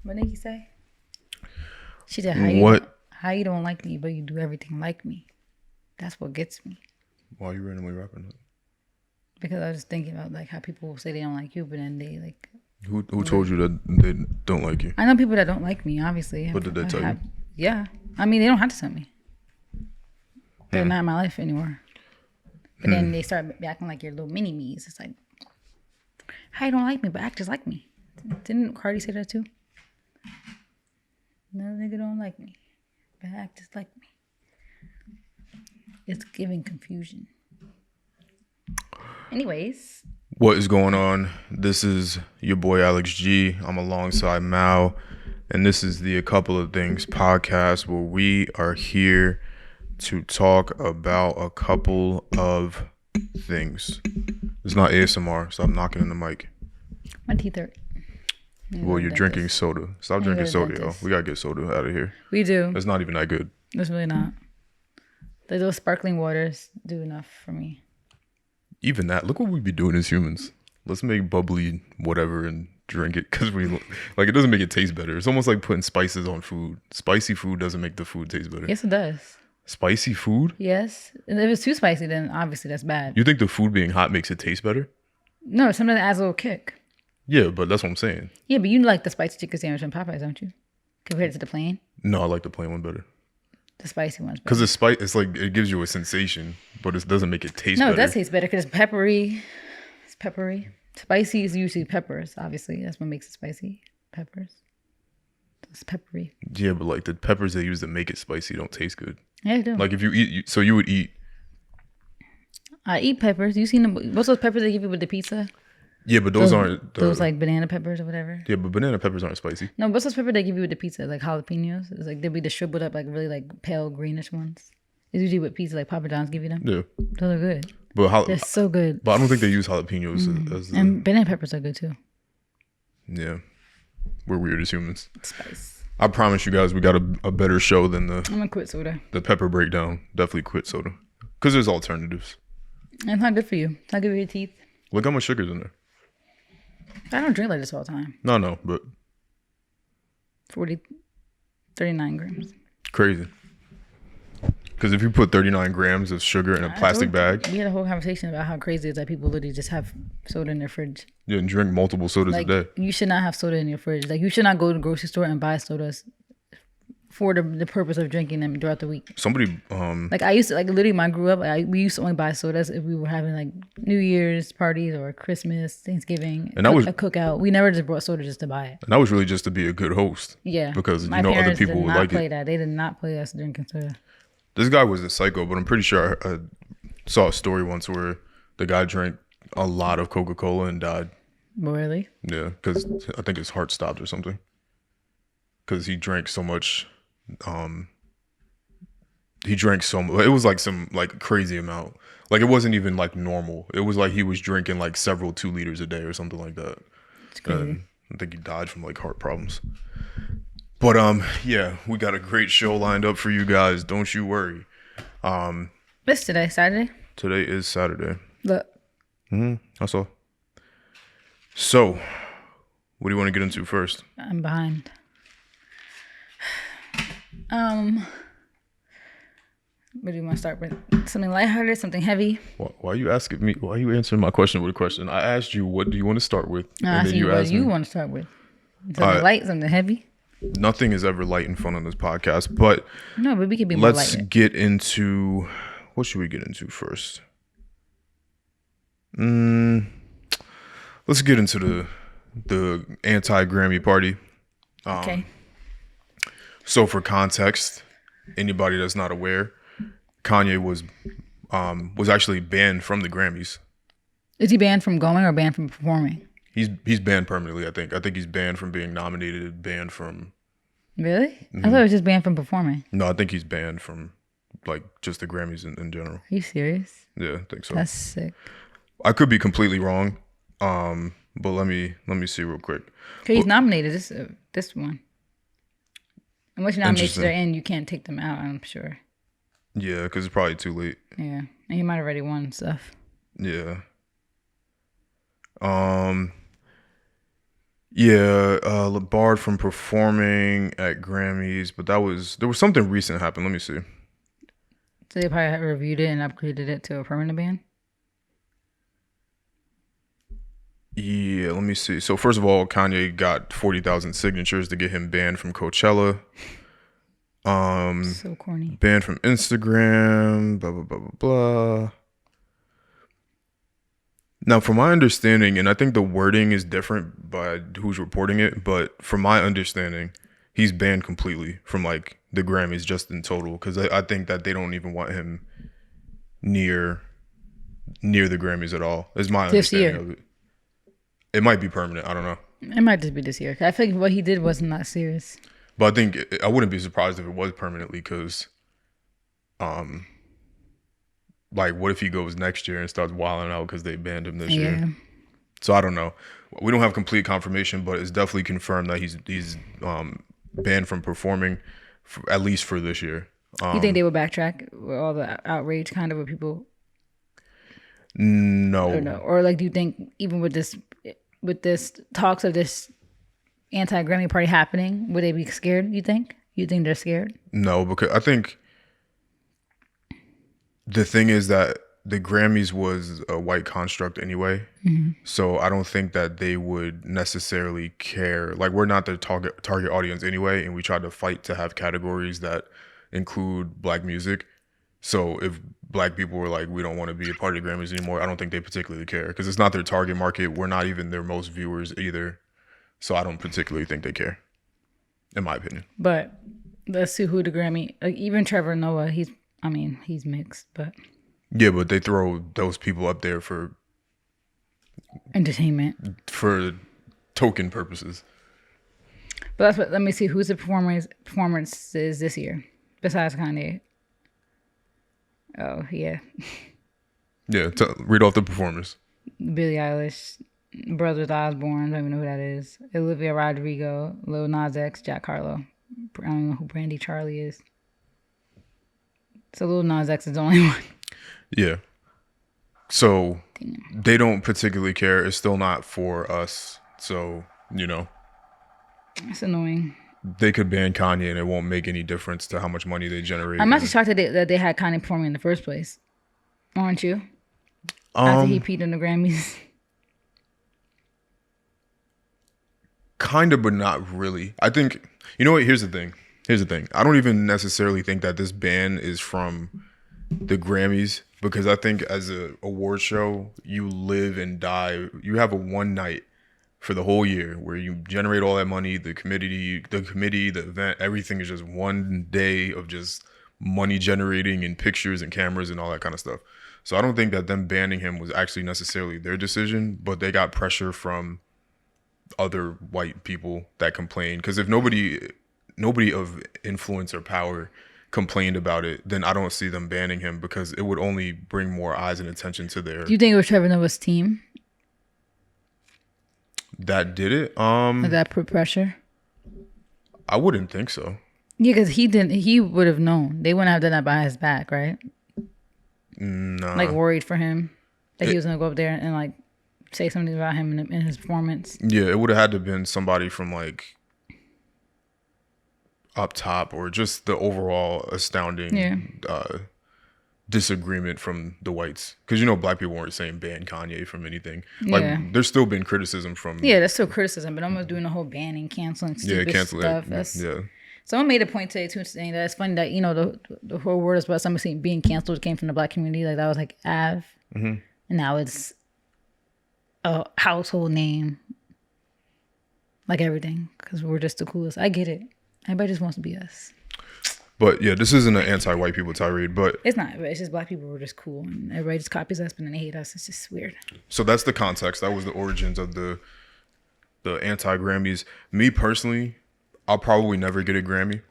What did he say? She said, how you don't like me, but you do everything like me. That's what gets me. Why are you randomly rapping that? Because I was just thinking about like how people will say they don't like you, but then they like. Who told you that they don't like you? I know people that don't like me, obviously. But did they tell you? Yeah. I mean, they don't have to tell me. They're not in my life anymore. But then they start acting like your little mini-me's. It's like, how you don't like me, but act just like me. Didn't Cardi say that too? No nigga don't like me, but act just like me. It's giving confusion. Anyways. What is going on? This is your boy Alex G. I'm alongside Mao. And this is the A Couple of Things podcast where we are here to talk about a couple of things. It's not ASMR. Stop knocking in the mic. My teeth hurt. Well, you're drinking soda. Stop drinking soda, yo. We gotta get soda out of here. We do. It's not even that good. It's really not. Those sparkling waters do enough for me. Even that. Look what we be doing as humans. Let's make bubbly whatever and drink it because we like it doesn't make it taste better. It's almost like putting spices on food. Spicy food doesn't make the food taste better. Yes, it does. Spicy food? Yes. If it's too spicy, then obviously that's bad. You think the food being hot makes it taste better? No, something that adds a little kick. Yeah, but that's what I'm saying. Yeah, but you like the spicy chicken sandwich from Popeyes, don't you? Compared to the plain? No, I like the plain one better. The spicy one's better. Because it's like it gives you a sensation, but it doesn't make it taste better. No, it does taste better because it's peppery. It's peppery. Spicy is usually peppers, obviously. That's what makes it spicy. Peppers. It's peppery. Yeah, but like the peppers they use to make it spicy don't taste good. Yeah, they do. Like if you eat, so you would eat. I eat peppers. You seen what's those peppers they give you with the pizza? Yeah, but those aren't. Those like banana peppers or whatever. Yeah, but banana peppers aren't spicy. No, what's those peppers they give you with the pizza? Like jalapenos? It's like they'll be the shriveled up, like really like pale greenish ones. It's usually with pizza, like Papa John's give you them. Yeah. Those are good. But they're so good. But I don't think they use jalapenos as and banana peppers are good too. Yeah. We're weird as humans. Spice. I promise you guys we got a better show than I'm gonna quit soda. The pepper breakdown. Definitely quit soda. Because there's alternatives. And it's not good for you. It's not good for your teeth. Look how much sugar's in there. I don't drink like this all the time. No, but 39 grams. Crazy. Because if you put 39 grams of sugar in a plastic bag. We had a whole conversation about how crazy it is that people literally just have soda in their fridge. Yeah, and drink multiple sodas a day. You should not have soda in your fridge. Like, you should not go to the grocery store and buy sodas for the purpose of drinking them throughout the week. Somebody, like I used to, like literally when I grew up, we used to only buy sodas if we were having like New Year's parties or Christmas, Thanksgiving, and that was a cookout. We never just brought soda just to buy it. And that was really just to be a good host. Yeah, because other people would like play that. They did not play us drinking soda. This guy was a psycho, but I'm pretty sure I saw a story once where the guy drank a lot of Coca-Cola and died. Really? Yeah, because I think his heart stopped or something. Because he drank so much. He drank so much. It was like some like crazy amount. Like it wasn't even like normal. It was like he was drinking like several 2 liters a day or something like that. It's crazy. I think he died from like heart problems. But yeah, we got a great show lined up for you guys. Don't you worry. What's today? Saturday? Today is Saturday. Look. That's all. So, what do you want to get into first? I'm behind. What do you want to start with? Something lighthearted, something heavy? Why are you asking me? Why are you answering my question with a question? I asked you, what do you want to start with? And then you asked me, what do you want to start with? Something light, something heavy? Nothing is ever light and fun on this podcast, but no, but we could be more light. Let's get into, what should we get into first? Let's get into the anti-Grammy party. Okay. So for context, anybody that's not aware, Kanye was actually banned from the Grammys. Is he banned from going or banned from performing? He's banned permanently, I think. I think he's banned from being nominated, banned from... Really? Mm-hmm. I thought it was just banned from performing. No, I think he's banned from like just the Grammys in general. Are you serious? Yeah, I think so. That's sick. I could be completely wrong, but let me see real quick. Okay, he's nominated this one. And once your nominations are in, you can't take them out, I'm sure. Yeah, because it's probably too late. Yeah, and he might have already won stuff. Yeah. Yeah, barred from performing at Grammys, but there was something recent happened. Let me see. So they probably reviewed it and upgraded it to a permanent ban. Yeah, let me see. So first of all, Kanye got 40,000 signatures to get him banned from Coachella. So corny. Banned from Instagram. Blah blah blah blah blah. Now, from my understanding, and I think the wording is different by who's reporting it, but from my understanding, he's banned completely from like the Grammys just in total because I think that they don't even want him near the Grammys at all. Is my This understanding year. of it. It might be permanent. I don't know, It might just be this year. I think what he did wasn't that serious. but I think I wouldn't be surprised if it was permanently because, like, what if he goes next year and starts wilding out because they banned him this year? So I don't know. We don't have complete confirmation, but it's definitely confirmed that he's banned from performing, at least for this year. You think they would backtrack with all the outrage kind of with people? No. Or no? Or like, do you think even with this talks of this anti-Grammy party happening, would they be scared, you think? You think they're scared? No, because I think the thing is that the Grammys was a white construct anyway. Mm-hmm. So I don't think that they would necessarily care. Like, we're not the target audience anyway, and we try to fight to have categories that include black music. So if black people were like, we don't want to be a part of the Grammys anymore, I don't think they particularly care because it's not their target market. We're not even their most viewers either. So I don't particularly think they care, in my opinion. But let's see who the Grammy, like even Trevor Noah, he's mixed, but yeah, but they throw those people up there for entertainment, for token purposes. But that's what. Let me see who's the performances this year besides Kanye. Oh yeah, Yeah, read off the performers. Billie Eilish, Brothers Osborne. I don't even know who that is. Olivia Rodrigo, Lil Nas X, Jack Harlow. I don't know who Brandy Charlie is. So Lil Nas X is the only one. Yeah. So they don't particularly care. It's still not for us. So, It's annoying. They could ban Kanye and it won't make any difference to how much money they generate. I'm actually shocked that they had Kanye performing in the first place. Aren't you? After he peed in the Grammys. Kind of, but not really. I think, you know what? Here's the thing. I don't even necessarily think that this ban is from the Grammys because I think as an award show, you live and die. You have a one night for the whole year where you generate all that money, the committee, the event, everything is just one day of just money generating and pictures and cameras and all that kind of stuff. So I don't think that them banning him was actually necessarily their decision, but they got pressure from other white people that complained. Because if nobody of influence or power complained about it, then I don't see them banning him because it would only bring more eyes and attention to their. Do you think it was Trevor Noah's team that did it? that put pressure? I wouldn't think so. Yeah, because he would have known. They wouldn't have done that behind his back, right? Nah. Like worried for him that he was gonna go up there and like say something about him in his performance. Yeah, it would have had to have been somebody from like up top or just the overall astounding disagreement from the whites. Because black people weren't saying ban Kanye from anything. Like there's still been criticism from. Yeah, that's still criticism, but almost doing the whole banning, canceling stupid stuff. Someone made a point today too, saying that it's funny that the whole word is about somebody being canceled came from the black community. Like that was like Av, and now it's a household name. Like everything, because we're just the coolest. I get it. Everybody just wants to be us. But yeah, this isn't an anti-white people tirade, but it's not. But it's just black people were just cool, and everybody just copies us, but then they hate us. It's just weird. So that's the context. That was the origins of the anti-Grammys. Me personally, I'll probably never get a Grammy,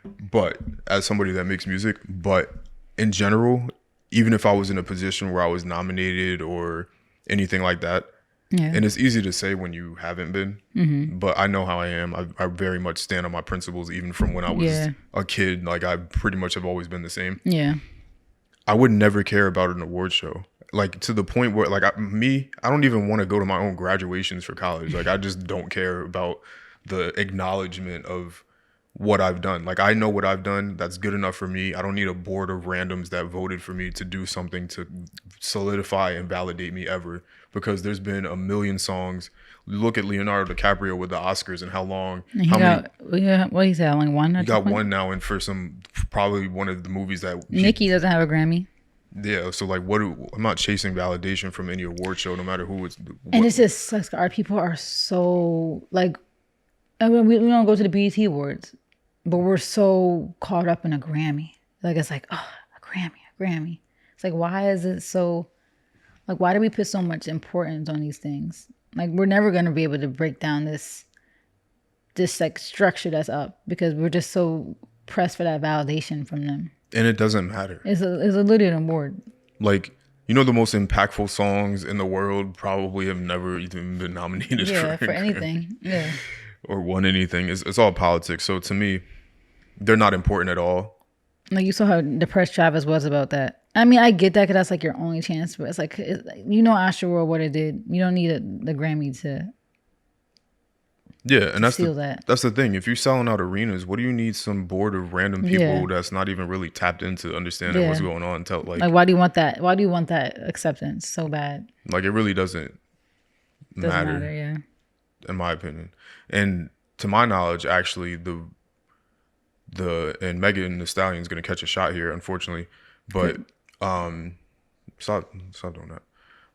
but as somebody that makes music, but in general, even if I was in a position where I was nominated or anything like that, and it's easy to say when you haven't been, but I know how I am. I very much stand on my principles, even from when I was a kid. Like I pretty much have always been the same. Yeah. I would never care about an award show. like to the point where like I don't even want to go to my own graduations for college. Like I just don't care about the acknowledgement of what I've done. Like I know what I've done. That's good enough for me. I don't need a board of randoms that voted for me to do something to solidify and validate me ever, because there's been a million songs. Look at Leonardo DiCaprio with the Oscars and how long. And what he said, only one. He got one now, and for probably one of the movies that Nicki doesn't have a Grammy. Yeah, so like, I'm not chasing validation from any award show, no matter who it's. And it's just sucks. Our people are so like, I mean, we don't go to the BET Awards, but we're so caught up in a Grammy. Like it's like, oh, a Grammy. It's like, why is it so? Like, why do we put so much importance on these things? Like, we're never gonna be able to break down this like structure that's up, because we're just so pressed for that validation from them. And it doesn't matter. It's a literally an award. Like, the most impactful songs in the world probably have never even been nominated for anything. Yeah. Or won anything. It's all politics. So to me, they're not important at all. Like, you saw how depressed Travis was about that. I mean, I get that because that's like your only chance, but it's like, Astro World, what it did. You don't need the Grammy to. Yeah, and that's that's the thing. If you're selling out arenas, what do you need some board of random people that's not even really tapped into understanding what's going on? Like, why do you want that? Why do you want that acceptance so bad? Like, it really doesn't matter. Yeah. In my opinion, and to my knowledge, actually, and Megan Thee Stallion's gonna catch a shot here, unfortunately, but stop doing that.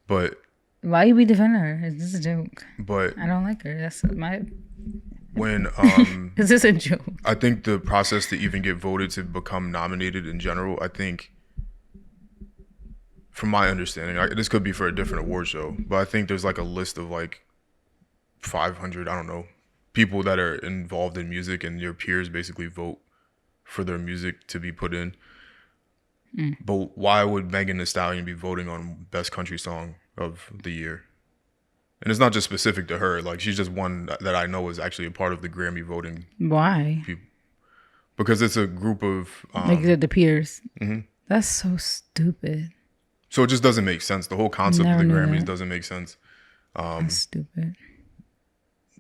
But why you be defending her? Is this a joke? But I don't like her. That's my. When is this a joke? I think the process to even get voted to become nominated in general, I think, from my understanding, this could be for a different award show, but I think there's like a list of like 500, I don't know, people that are involved in music, and your peers basically vote for their music to be put in. But why would Megan Thee Stallion be voting on Best Country Song of the Year? And it's not just specific to her. Like, she's just one that I know is actually a part of the Grammy voting. Why? People. Because it's a group of... like the peers. Mm-hmm. That's so stupid. So it just doesn't make sense. The whole concept of the Grammys doesn't make sense. That's stupid.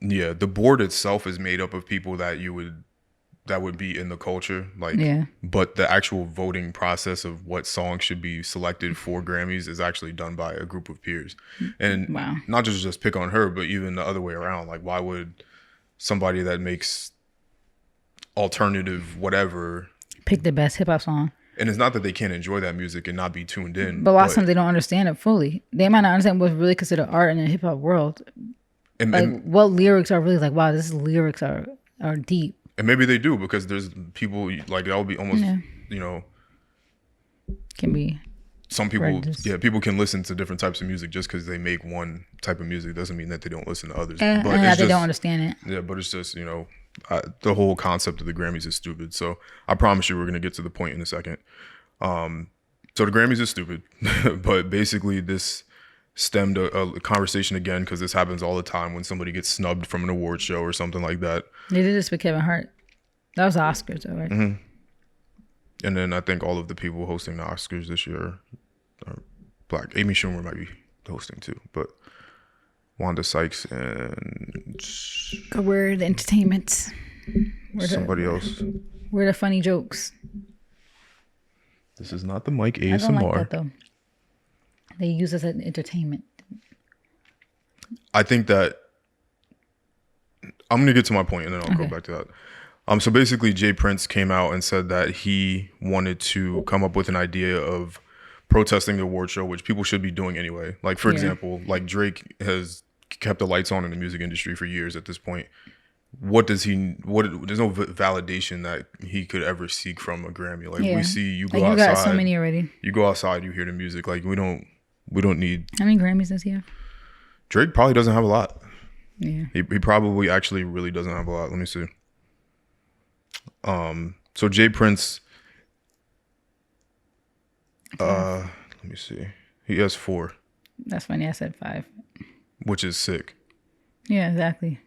Yeah, the board itself is made up of people that would be in the culture, like, but the actual voting process of what songs should be selected for Grammys is actually done by a group of peers. And not just pick on her, but even the other way around. Like, why would somebody that makes alternative whatever pick the best hip-hop song? And it's not that they can't enjoy that music and not be tuned in, but a lot of times they don't understand it fully. They might not understand what's really considered art in the hip-hop world. And what lyrics are really like, wow, this lyrics are deep. And maybe they do, because there's people like that will be almost, can be. Some people, people can listen to different types of music just because they make one type of music doesn't mean that they don't listen to others. But and they don't understand it. Yeah, but it's just, the whole concept of the Grammys is stupid. So I promise you we're going to get to the point in a second. So the Grammys is stupid, but basically this stemmed a conversation again, because this happens all the time when somebody gets snubbed from an award show or something like that. They did this with Kevin Hart. That was the Oscars, though, right? Mm-hmm. And then I think all of the people hosting the Oscars this year are black. Amy Schumer might be hosting too, but Wanda Sykes and we're the entertainment. Somebody else. We're the funny jokes. This is not the mic ASMR. I don't like that, though. They use us as entertainment. I think that I'm going to get to my point and then I'll go back to that. So basically, Jay Prince came out and said that he wanted to come up with an idea of protesting the award show, which people should be doing anyway. Like, for example, like Drake has kept the lights on in the music industry for years at this point. There's no validation that he could ever seek from a Grammy. Like, we see you go outside. You got so many already. You go outside, you hear the music. Like, we don't need. How many Grammys does he have? Drake probably doesn't have a lot. Yeah. He probably actually really doesn't have a lot. Let me see. So Jay Prince, let me see. He has 4. That's funny. I said 5. Which is sick. Yeah, exactly.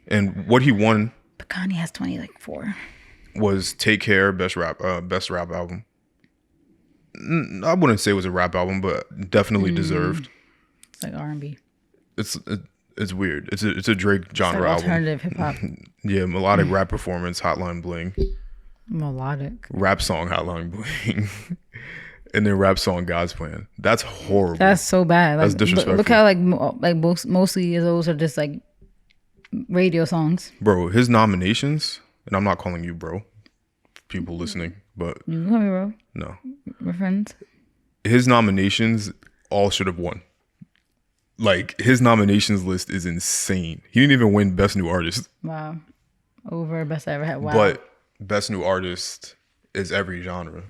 And what he won. But Kanye has 4. Was Take Care, best rap album. I wouldn't say it was a rap album, but definitely deserved. It's like R&B. It's weird. It's a Drake genre album. Alternative hip hop. Yeah, melodic rap performance, Hotline Bling. Melodic. Rap song, Hotline Bling. And then rap song, God's Plan. That's horrible. That's so bad. Like, That's disrespectful. Look how mostly those are just like radio songs. Bro, his nominations, and I'm not calling you bro, people listening, but You call me bro. no. We're friends. His nominations all should have won. Like, his nominations list is insane. He didn't even win Best New Artist. Wow. Over best I ever had. Wow. But Best New Artist is every genre.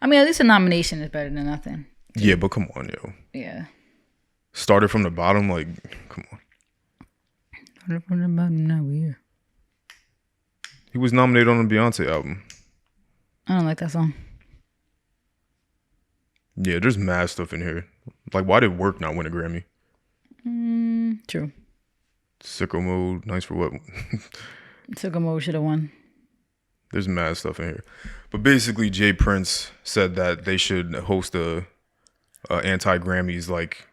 I mean, at least a nomination is better than nothing. Yeah, but come on, yo. Yeah. Started from the bottom, like, come on. Started from the bottom, now we're here. He was nominated on the Beyonce album. I don't like that song. Yeah, there's mad stuff in here. Like, why did Work not win a Grammy? True. Sicko Mode, Nice for What? Sicko Mode should have won. There's mad stuff in here. But basically, Jay Prince said that they should host a anti-Grammys, like,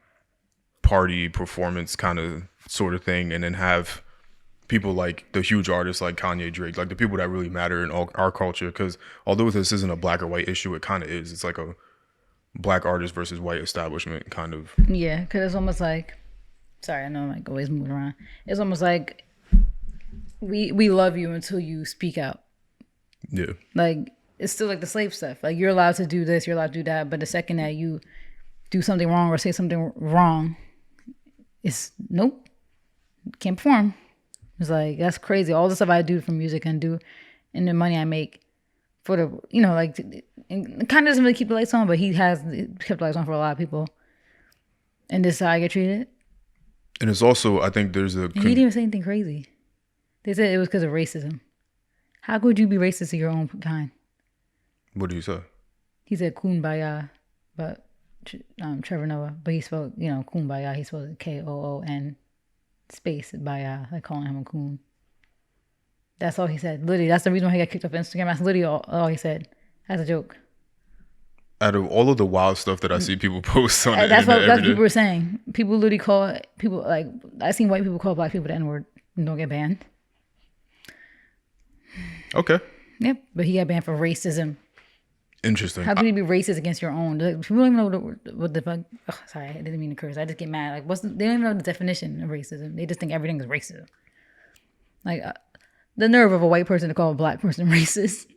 party performance kind of sort of thing, and then have people like the huge artists like Kanye, Drake, like the people that really matter in our culture. Because although this isn't a black or white issue, it kind of is. It's like a black artist versus white establishment kind of. Yeah, because it's almost like, sorry, I know I'm like always moving around. It's almost like we love you until you speak out. Yeah. Like, it's still like the slave stuff. Like, you're allowed to do this, you're allowed to do that, but the second that you do something wrong or say something wrong, it's nope, can't perform. It's like, that's crazy. All the stuff I do for music and do, and the money I make for the, you know, like, and it kind of doesn't really keep the lights on, but he has kept the lights on for a lot of people. And this is how I get treated. And it's also, I think there's a. And he didn't even say anything crazy. They said it was because of racism. How could you be racist to your own kind? What do you say? He said kumbaya, but Trevor Noah, but he spelled, you know, kumbaya. He spelled it Koon space baya, like calling him a coon. That's all he said. Literally, that's the reason why he got kicked off Instagram. That's literally all he said. As a joke. Out of all of the wild stuff that I see people post on the That's internet what every day, people were saying. People literally call people, like, I seen white people call black people the N-word and don't get banned. Okay. Yep, but he got banned for racism. Interesting. How can you be racist against your own? Like, people don't even know what the fuck. Oh, sorry, I didn't mean to curse. I just get mad. Like, they don't even know the definition of racism. They just think everything is racism. Like, the nerve of a white person to call a black person racist.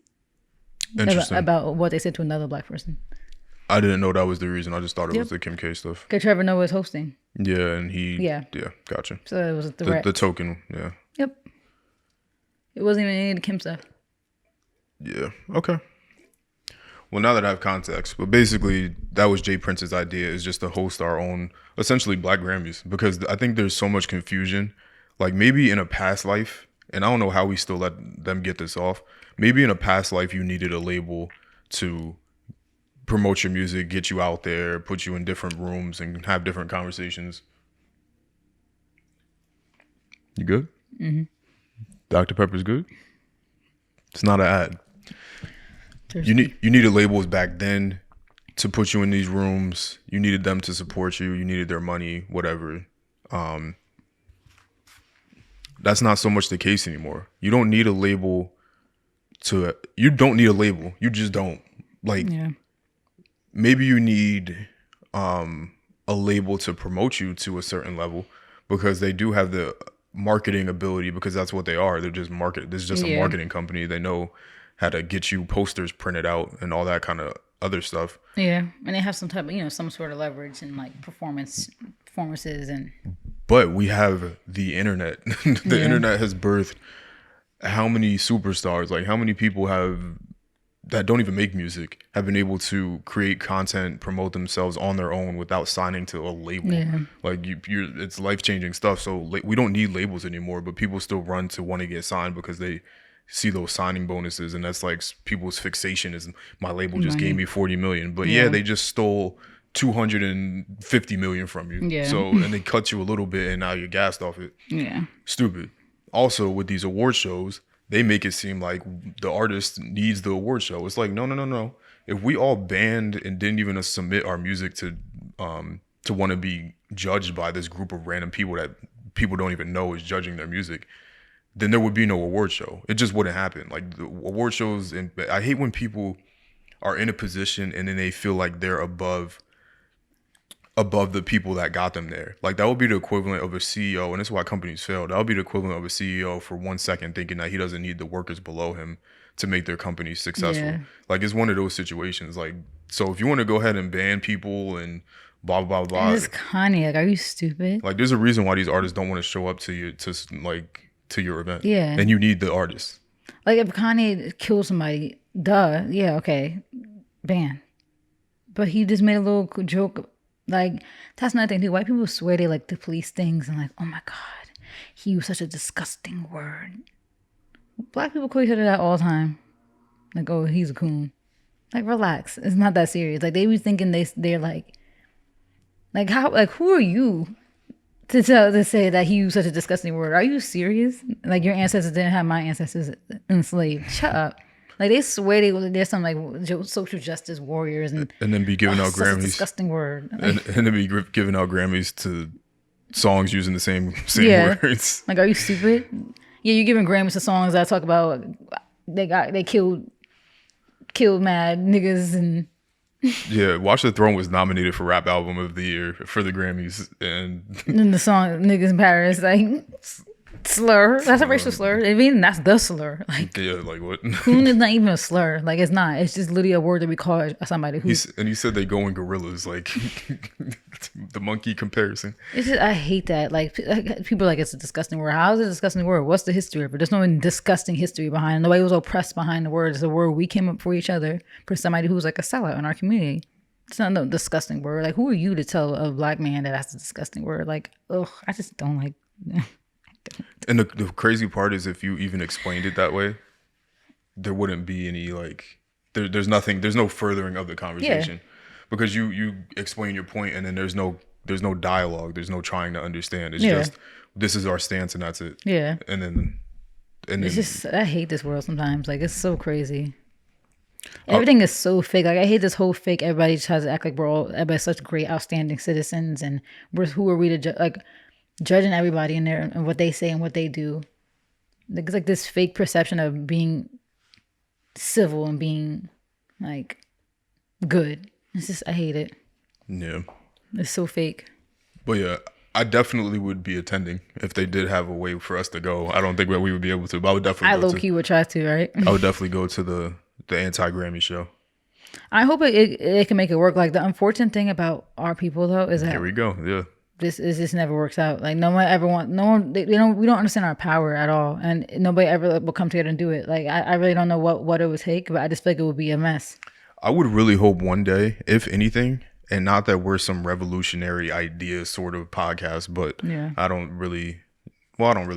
Interesting. About what they said to another black person. I didn't know that was the reason. I just thought it was the Kim K stuff. Because Trevor Noah is hosting. Yeah, and Yeah, gotcha. So it was a threat. The token, yeah. Yep. It wasn't even any of the Kim stuff. Yeah, okay. Well, now that I have context, but basically that was Jay Prince's idea, is just to host our own, essentially, Black Grammys, because I think there's so much confusion. Like, maybe in a past life, and I don't know how we still let them get this off, maybe in a past life you needed a label to promote your music, get you out there, put you in different rooms and have different conversations. You good? Mm-hmm. Dr. Pepper's good? It's not an ad. You needed labels back then to put you in these rooms. You needed them to support you. You needed their money, whatever. That's not so much the case anymore. You don't need a label you don't need a label. You just don't. Like, maybe you need a label to promote you to a certain level, because they do have the marketing ability, because that's what they are. They're just this is just a marketing company. They know how to get you posters printed out and all that kind of other stuff. Yeah, and they have some type of, some sort of leverage and like performances and. But we have the internet. The internet has birthed how many superstars? Like, how many people that don't even make music have been able to create content, promote themselves on their own without signing to a label. Yeah. Like, it's life-changing stuff. So we don't need labels anymore, but people still run to want to get signed because they see those signing bonuses, and that's like people's fixation is, my label just gave me 40 million. But they just stole 250 million from you. Yeah. So, and they cut you a little bit and now you're gassed off it. Yeah. Stupid. Also, with these award shows, they make it seem like the artist needs the award show. It's like, no. If we all banned and didn't even submit our music to want to be judged by this group of random people that people don't even know is judging their music, then there would be no award show. It just wouldn't happen. Like the award shows, and I hate when people are in a position and then they feel like they're above the people that got them there. Like that would be the equivalent of a CEO, and this is why companies fail. That would be the equivalent of a CEO for 1 second thinking that he doesn't need the workers below him to make their company successful. Yeah. Like it's one of those situations. Like, so if you want to go ahead and ban people and blah blah blah, And it's Kanye. Like, are you stupid? like there's a reason why these artists don't want to show up to your event. Yeah. And you need the artists. Like if Kanye killed somebody, duh, yeah, okay, ban. But he just made a little joke. Like, that's another thing too. White people swear they like to police things and like, oh my God, he used such a disgusting word. Black people call each other that all the time. Like, oh, he's a coon. Like, relax. It's not that serious. Like, they be thinking they're like how, like, who are you to say that he used such a disgusting word? Are you serious? Like, your ancestors didn't have my ancestors enslaved. Shut up. Like, they swear there's some like social justice warriors and then be giving out such a Grammys. disgusting word. And then be giving out Grammys to songs using the same Yeah. words. Like, are you stupid? Yeah, you're giving Grammys to songs that talk about they killed mad niggas and Yeah, Watch the Throne was nominated for Rap Album of the Year for the Grammys, and then the song "Niggas in Paris" like slur. That's a racial slur. I mean, that's the slur. Like, yeah, like what? coon is not even a slur. Like, it's not. It's just literally a word that we call somebody who. And he said they go in gorillas, like the monkey comparison. It's just, I hate that. Like, people are like, it's a disgusting word. How is it a disgusting word? What's the history of it? There's no disgusting history behind it. Nobody was oppressed behind the word. It's a word we came up for each other, for somebody who's like a sellout in our community. It's not no disgusting word. Like, who are you to tell a black man that that's a disgusting word? Like, ugh, I just don't like. And the crazy part is, if you even explained it that way, there wouldn't be any like there's no furthering of the conversation. Yeah. Because you explain your point and then there's no dialogue, there's no trying to understand. It's Yeah. just, this is our stance and that's it. Yeah. And then It's just, I hate this world sometimes. Like, it's so crazy. Everything is so fake. Like, I hate this whole fake. Everybody tries to act like everybody's such great, outstanding citizens, and who are we to judging everybody in there and what they say and what they do. It's like this fake perception of being civil and being like good. It's just, I hate it. Yeah. It's so fake. But yeah, I definitely would be attending if they did have a way for us to go. I don't think that we would be able to, but I would definitely. I low key would try to, right? I would definitely go to the anti-Grammy show. I hope it can make it work. Like, the unfortunate thing about our people though is that Here we go. Yeah. this never works out. Like, we don't understand our power at all, and nobody ever will come together and do it. Like, I really don't know what it would take, but I just feel like it would be a mess. I would really hope one day, if anything, and not that we're some revolutionary idea sort of podcast, but Yeah. I don't really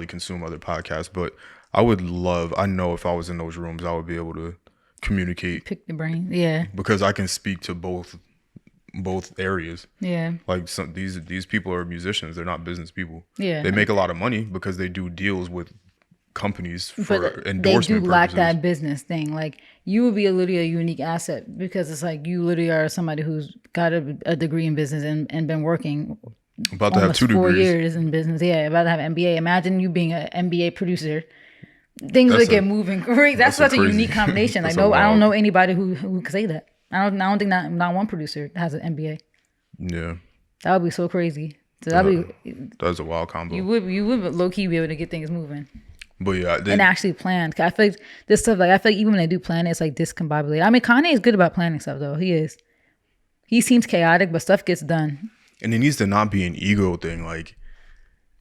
consume other podcasts, but I know if I was in those rooms, I would be able to communicate, Pick the brain. Yeah. because I can speak to both areas. Yeah. Like, these people are musicians, they're not business people. Yeah. They make a lot of money because they do deals with companies for But they endorsement do lack purposes. that business thing. Like, you would be literally a unique asset, because it's like you literally are somebody who's got a degree in business and been working About to have almost 2 4 degrees. years in business. Yeah, about to have MBA. Imagine you being an MBA producer. Things That's would get moving great. That's that's a such a crazy- unique combination. Like, that's a I don't wild- know anybody who could say that. I don't think not one producer has an MBA. Yeah, That would be so crazy. So that'd be, that's a wild combo. you would low key be able to get things moving But yeah, and actually plan. 'Cause I feel like this stuff, like, I feel like even when they do plan it, it's like discombobulated. I mean, Kanye is good about planning stuff though. He is. He seems chaotic, but stuff gets done. and it needs to not be an ego thing. Like,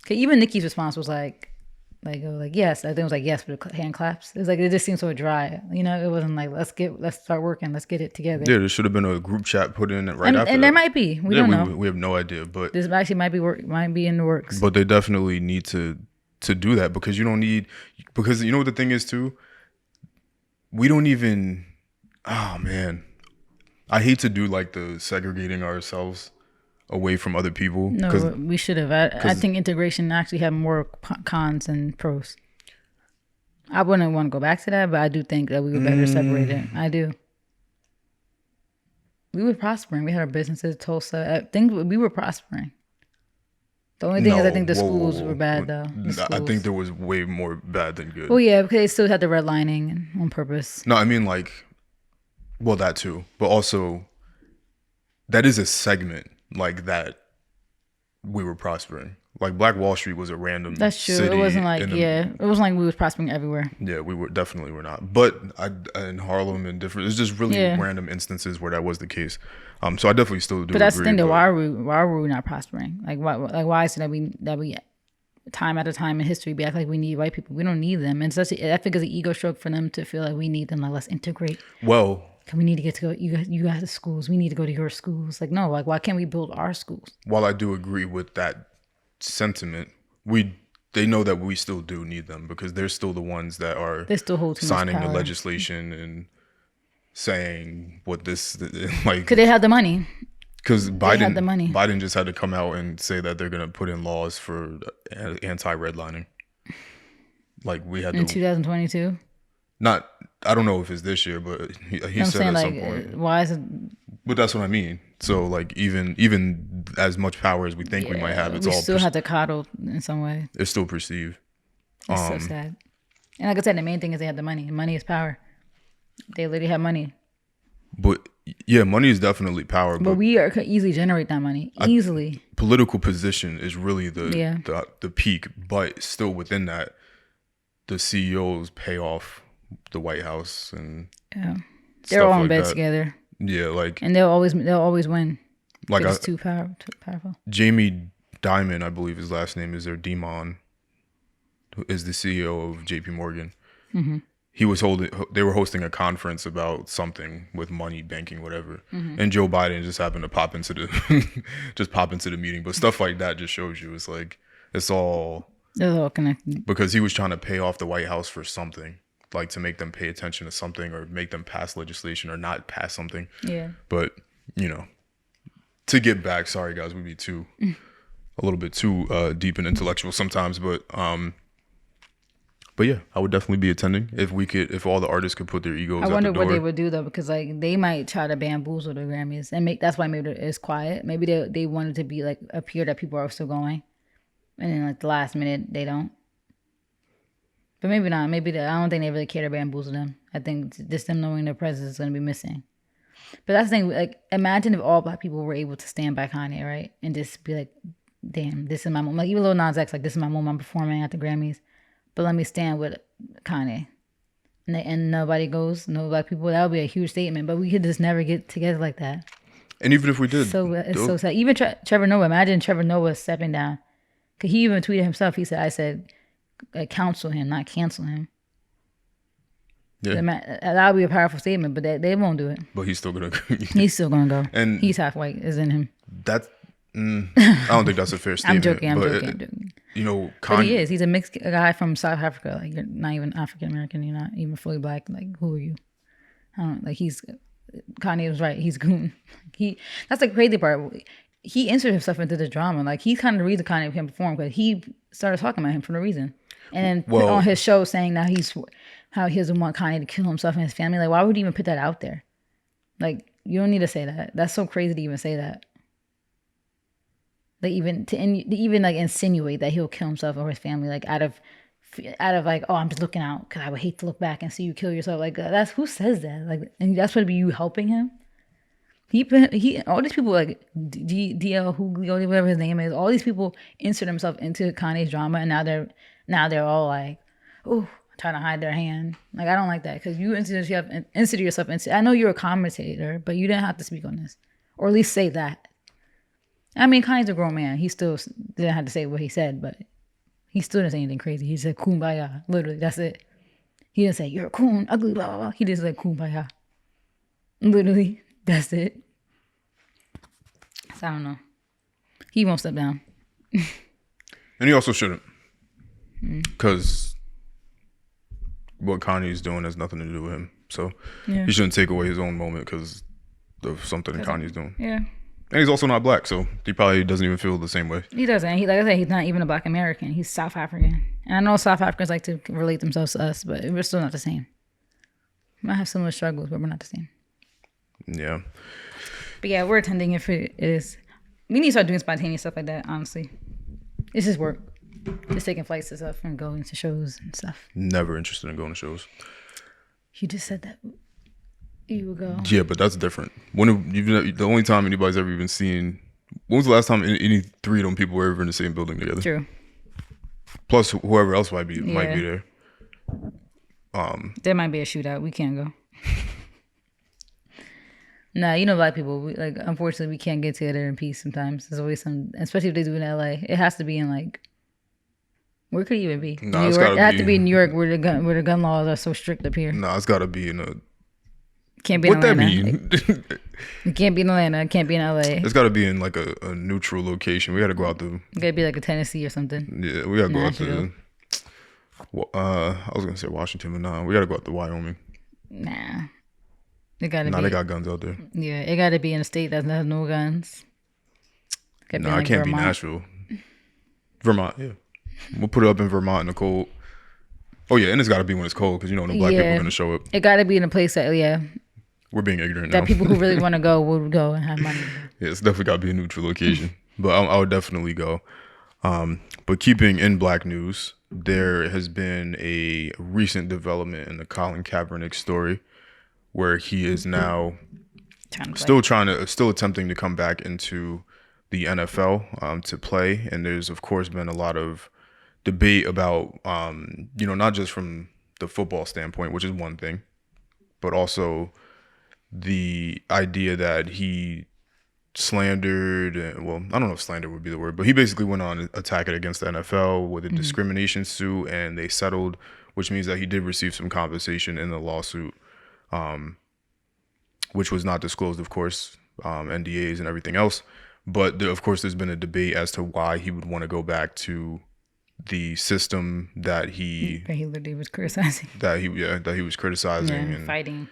'Cause even Nicki's response was like yes. I think it was like yes for the hand claps. It was like, it just seemed so dry. You know, it wasn't like let's start working, let's get it together. yeah, there should have been a group chat put in right and after. and that. there might be. We don't know. We have no idea, but This actually might be in the works. but they definitely need to do that, because you don't need, because you know what the thing is too. We don't even. Oh man, I hate to do like the segregating ourselves away from other people. No, we should have. I think integration actually had more cons than pros. I wouldn't want to go back to that, but I do think that we were better separated. I do. We were prospering. We had our businesses, Tulsa. I think we were prospering. The only thing is I think the schools were bad, though. I think there was way more bad than good. Well, yeah, because they still had the redlining on purpose. No, I mean, like, well, that too. But also, that is a segment like that we were prospering. Like, Black Wall Street was a random That's true. city It wasn't like, it wasn't like we was prospering everywhere. Yeah, we were definitely were not. But in Harlem and different, it's just really random instances where that was the case. So I definitely still do. But that's the thing. Though, why were we not prospering? Like why is it that we time after time in history we act like we need white people? We don't need them, and I think it's an ego stroke for them to feel like we need them. Like, let's integrate. Well, we need to get to go. You guys to schools. We need to go to your schools. Like, no. Like, why can't we build our schools? While I do agree with that sentiment, they know that we still do need them because they're still the ones that are signing the legislation and saying what this like. Because they have the money. Because Biden just had to come out and say that they're going to put in laws for anti-redlining. Like we had in 2022. Not, I don't know if it's this year, but he said at some point. Why is it? But that's what I mean. So like even as much power as we think we might have, it's all still have to coddle in some way. It's still perceived. It's so sad. And like I said, the main thing is they have the money. Money is power. They literally have money. But yeah, money is definitely power. But we could easily generate that money. Easily. Political position is really the peak, but still within that, the CEOs pay off the White House and they're all in bed together. Yeah, like, and they'll always win. Like it's too powerful. Jamie Dimon, I believe his last name is, or Dimon, who is the CEO of JP Morgan. Mm-hmm. They were hosting a conference about something with money, banking, whatever. Mm-hmm. And Joe Biden just happened to pop into the meeting. But stuff like that just shows you it's all connected. Because he was trying to pay off the White House for something, like to make them pay attention to something or make them pass legislation or not pass something. Yeah. But, to get back, sorry guys, we'd be a little bit too deep and intellectual sometimes, but yeah, I would definitely be attending if all the artists could put their egos. I wonder what they would do though, because like they might try to bamboozle the Grammys and that's why maybe it's quiet. Maybe they wanted to be like appear that people are still going, and then like the last minute they don't. But maybe not. I don't think they really care to bamboozle them. I think just them knowing their presence is going to be missing. But that's the thing. Like, imagine if all Black people were able to stand by Kanye, right, and just be like, "Damn, this is my moment." Like even Lil Nas X, like, "This is my moment. I'm performing at the Grammys." But let me stand with Kanye. And nobody goes, no Black people. That would be a huge statement. But we could just never get together like that. And even if we did. It's so sad. Even Trevor Noah. Imagine Trevor Noah stepping down. Because he even tweeted himself. He said, I said, counsel him, not cancel him. Yeah. That would be a powerful statement. But they won't do it. But he's still going to. He's still going to go. And he's half white, is in him. I don't think that's a fair statement. I'm joking. But he is. He's a mixed guy from South Africa. Like, you're not even African American. You're not even fully Black. Like, who are you? I don't like. Kanye was right. He's goon. That's the crazy part. He inserted himself into the drama. Like, he's kind of the reason Kanye can perform, because he started talking about him for no reason, and then put on his show saying that how he doesn't want Kanye to kill himself and his family. Like, why would he even put that out there? Like, you don't need to say that. That's so crazy to even say that. Like, even to even like insinuate that he'll kill himself or his family, like out of like, oh, I'm just looking out because I would hate to look back and see you kill yourself. Like, that's, who says that? Like, and that's what be you helping him. He all these people, like DL Hooghly, whatever his name is, all these people insert themselves into Kanye's drama, and now they're all like, oh, trying to hide their hand. Like, I don't like that, because you insert yourself into. I know you're a commentator, but you didn't have to speak on this, or at least say that. I mean, Kanye's a grown man. He still didn't have to say what he said, but he still didn't say anything crazy. He said kumbaya. Literally, that's it. He didn't say, you're a coon, ugly, blah, blah, blah. He just said kumbaya. Literally, that's it. So I don't know. He won't step down. And he also shouldn't. Because what Kanye's doing has nothing to do with him. So he shouldn't take away his own moment because of something Kanye's doing. Yeah. And he's also not black, so he probably doesn't even feel the same way. He doesn't. Like I said, he's not even a Black American. He's South African. And I know South Africans like to relate themselves to us, but we're still not the same. We might have similar struggles, but we're not the same. Yeah. But yeah, we're attending if it is. We need to start doing spontaneous stuff like that, honestly. It's just work. Just taking flights and stuff and going to shows and stuff. Never interested in going to shows. You just said that you would go. Yeah, but that's different. The only time anybody's ever even seen. When was the last time any three of them people were ever in the same building together? True. Plus, whoever else might be there. There might be a shootout. We can't go. Nah, Black people. Unfortunately, we can't get together in peace. Sometimes there's always some, especially if they do in LA. It has to be in where could it even be? Nah, New York. It has to be in New York, where the gun laws are so strict up here. Nah, it's got to be in a. Can't be in Atlanta. What that mean? It can't be in Atlanta. It can't be in LA. It's got to be in a neutral location. We got to go out to. It got to be like a Tennessee or something. Yeah, we got to go out to. I was gonna say Washington, but nah, we got to go out to Wyoming. Nah. It got to be. They got guns out there. Yeah, it got to be in a state that has no guns. Nah, it can't be Nashville. Vermont, yeah. We'll put it up in Vermont in the cold. Oh yeah, and it's got to be when it's cold because no black people are gonna show up. It got to be in a place that we're being ignorant now. That people who really want to go would go and have money. Yeah, it's definitely got to be a neutral location, but I would definitely go. But keeping in black news, there has been a recent development in the Colin Kaepernick story, where he is now still attempting to come back into the NFL to play, and there's of course been a lot of debate about not just from the football standpoint, which is one thing, but also the idea that he slandered, well, I don't know if slander would be the word, but he basically went on attacking against the NFL with a discrimination suit, and they settled, which means that he did receive some compensation in the lawsuit, which was not disclosed, of course, NDAs and everything else. But of course, there's been a debate as to why he would want to go back to the system that he literally was criticizing. That he was criticizing and fighting.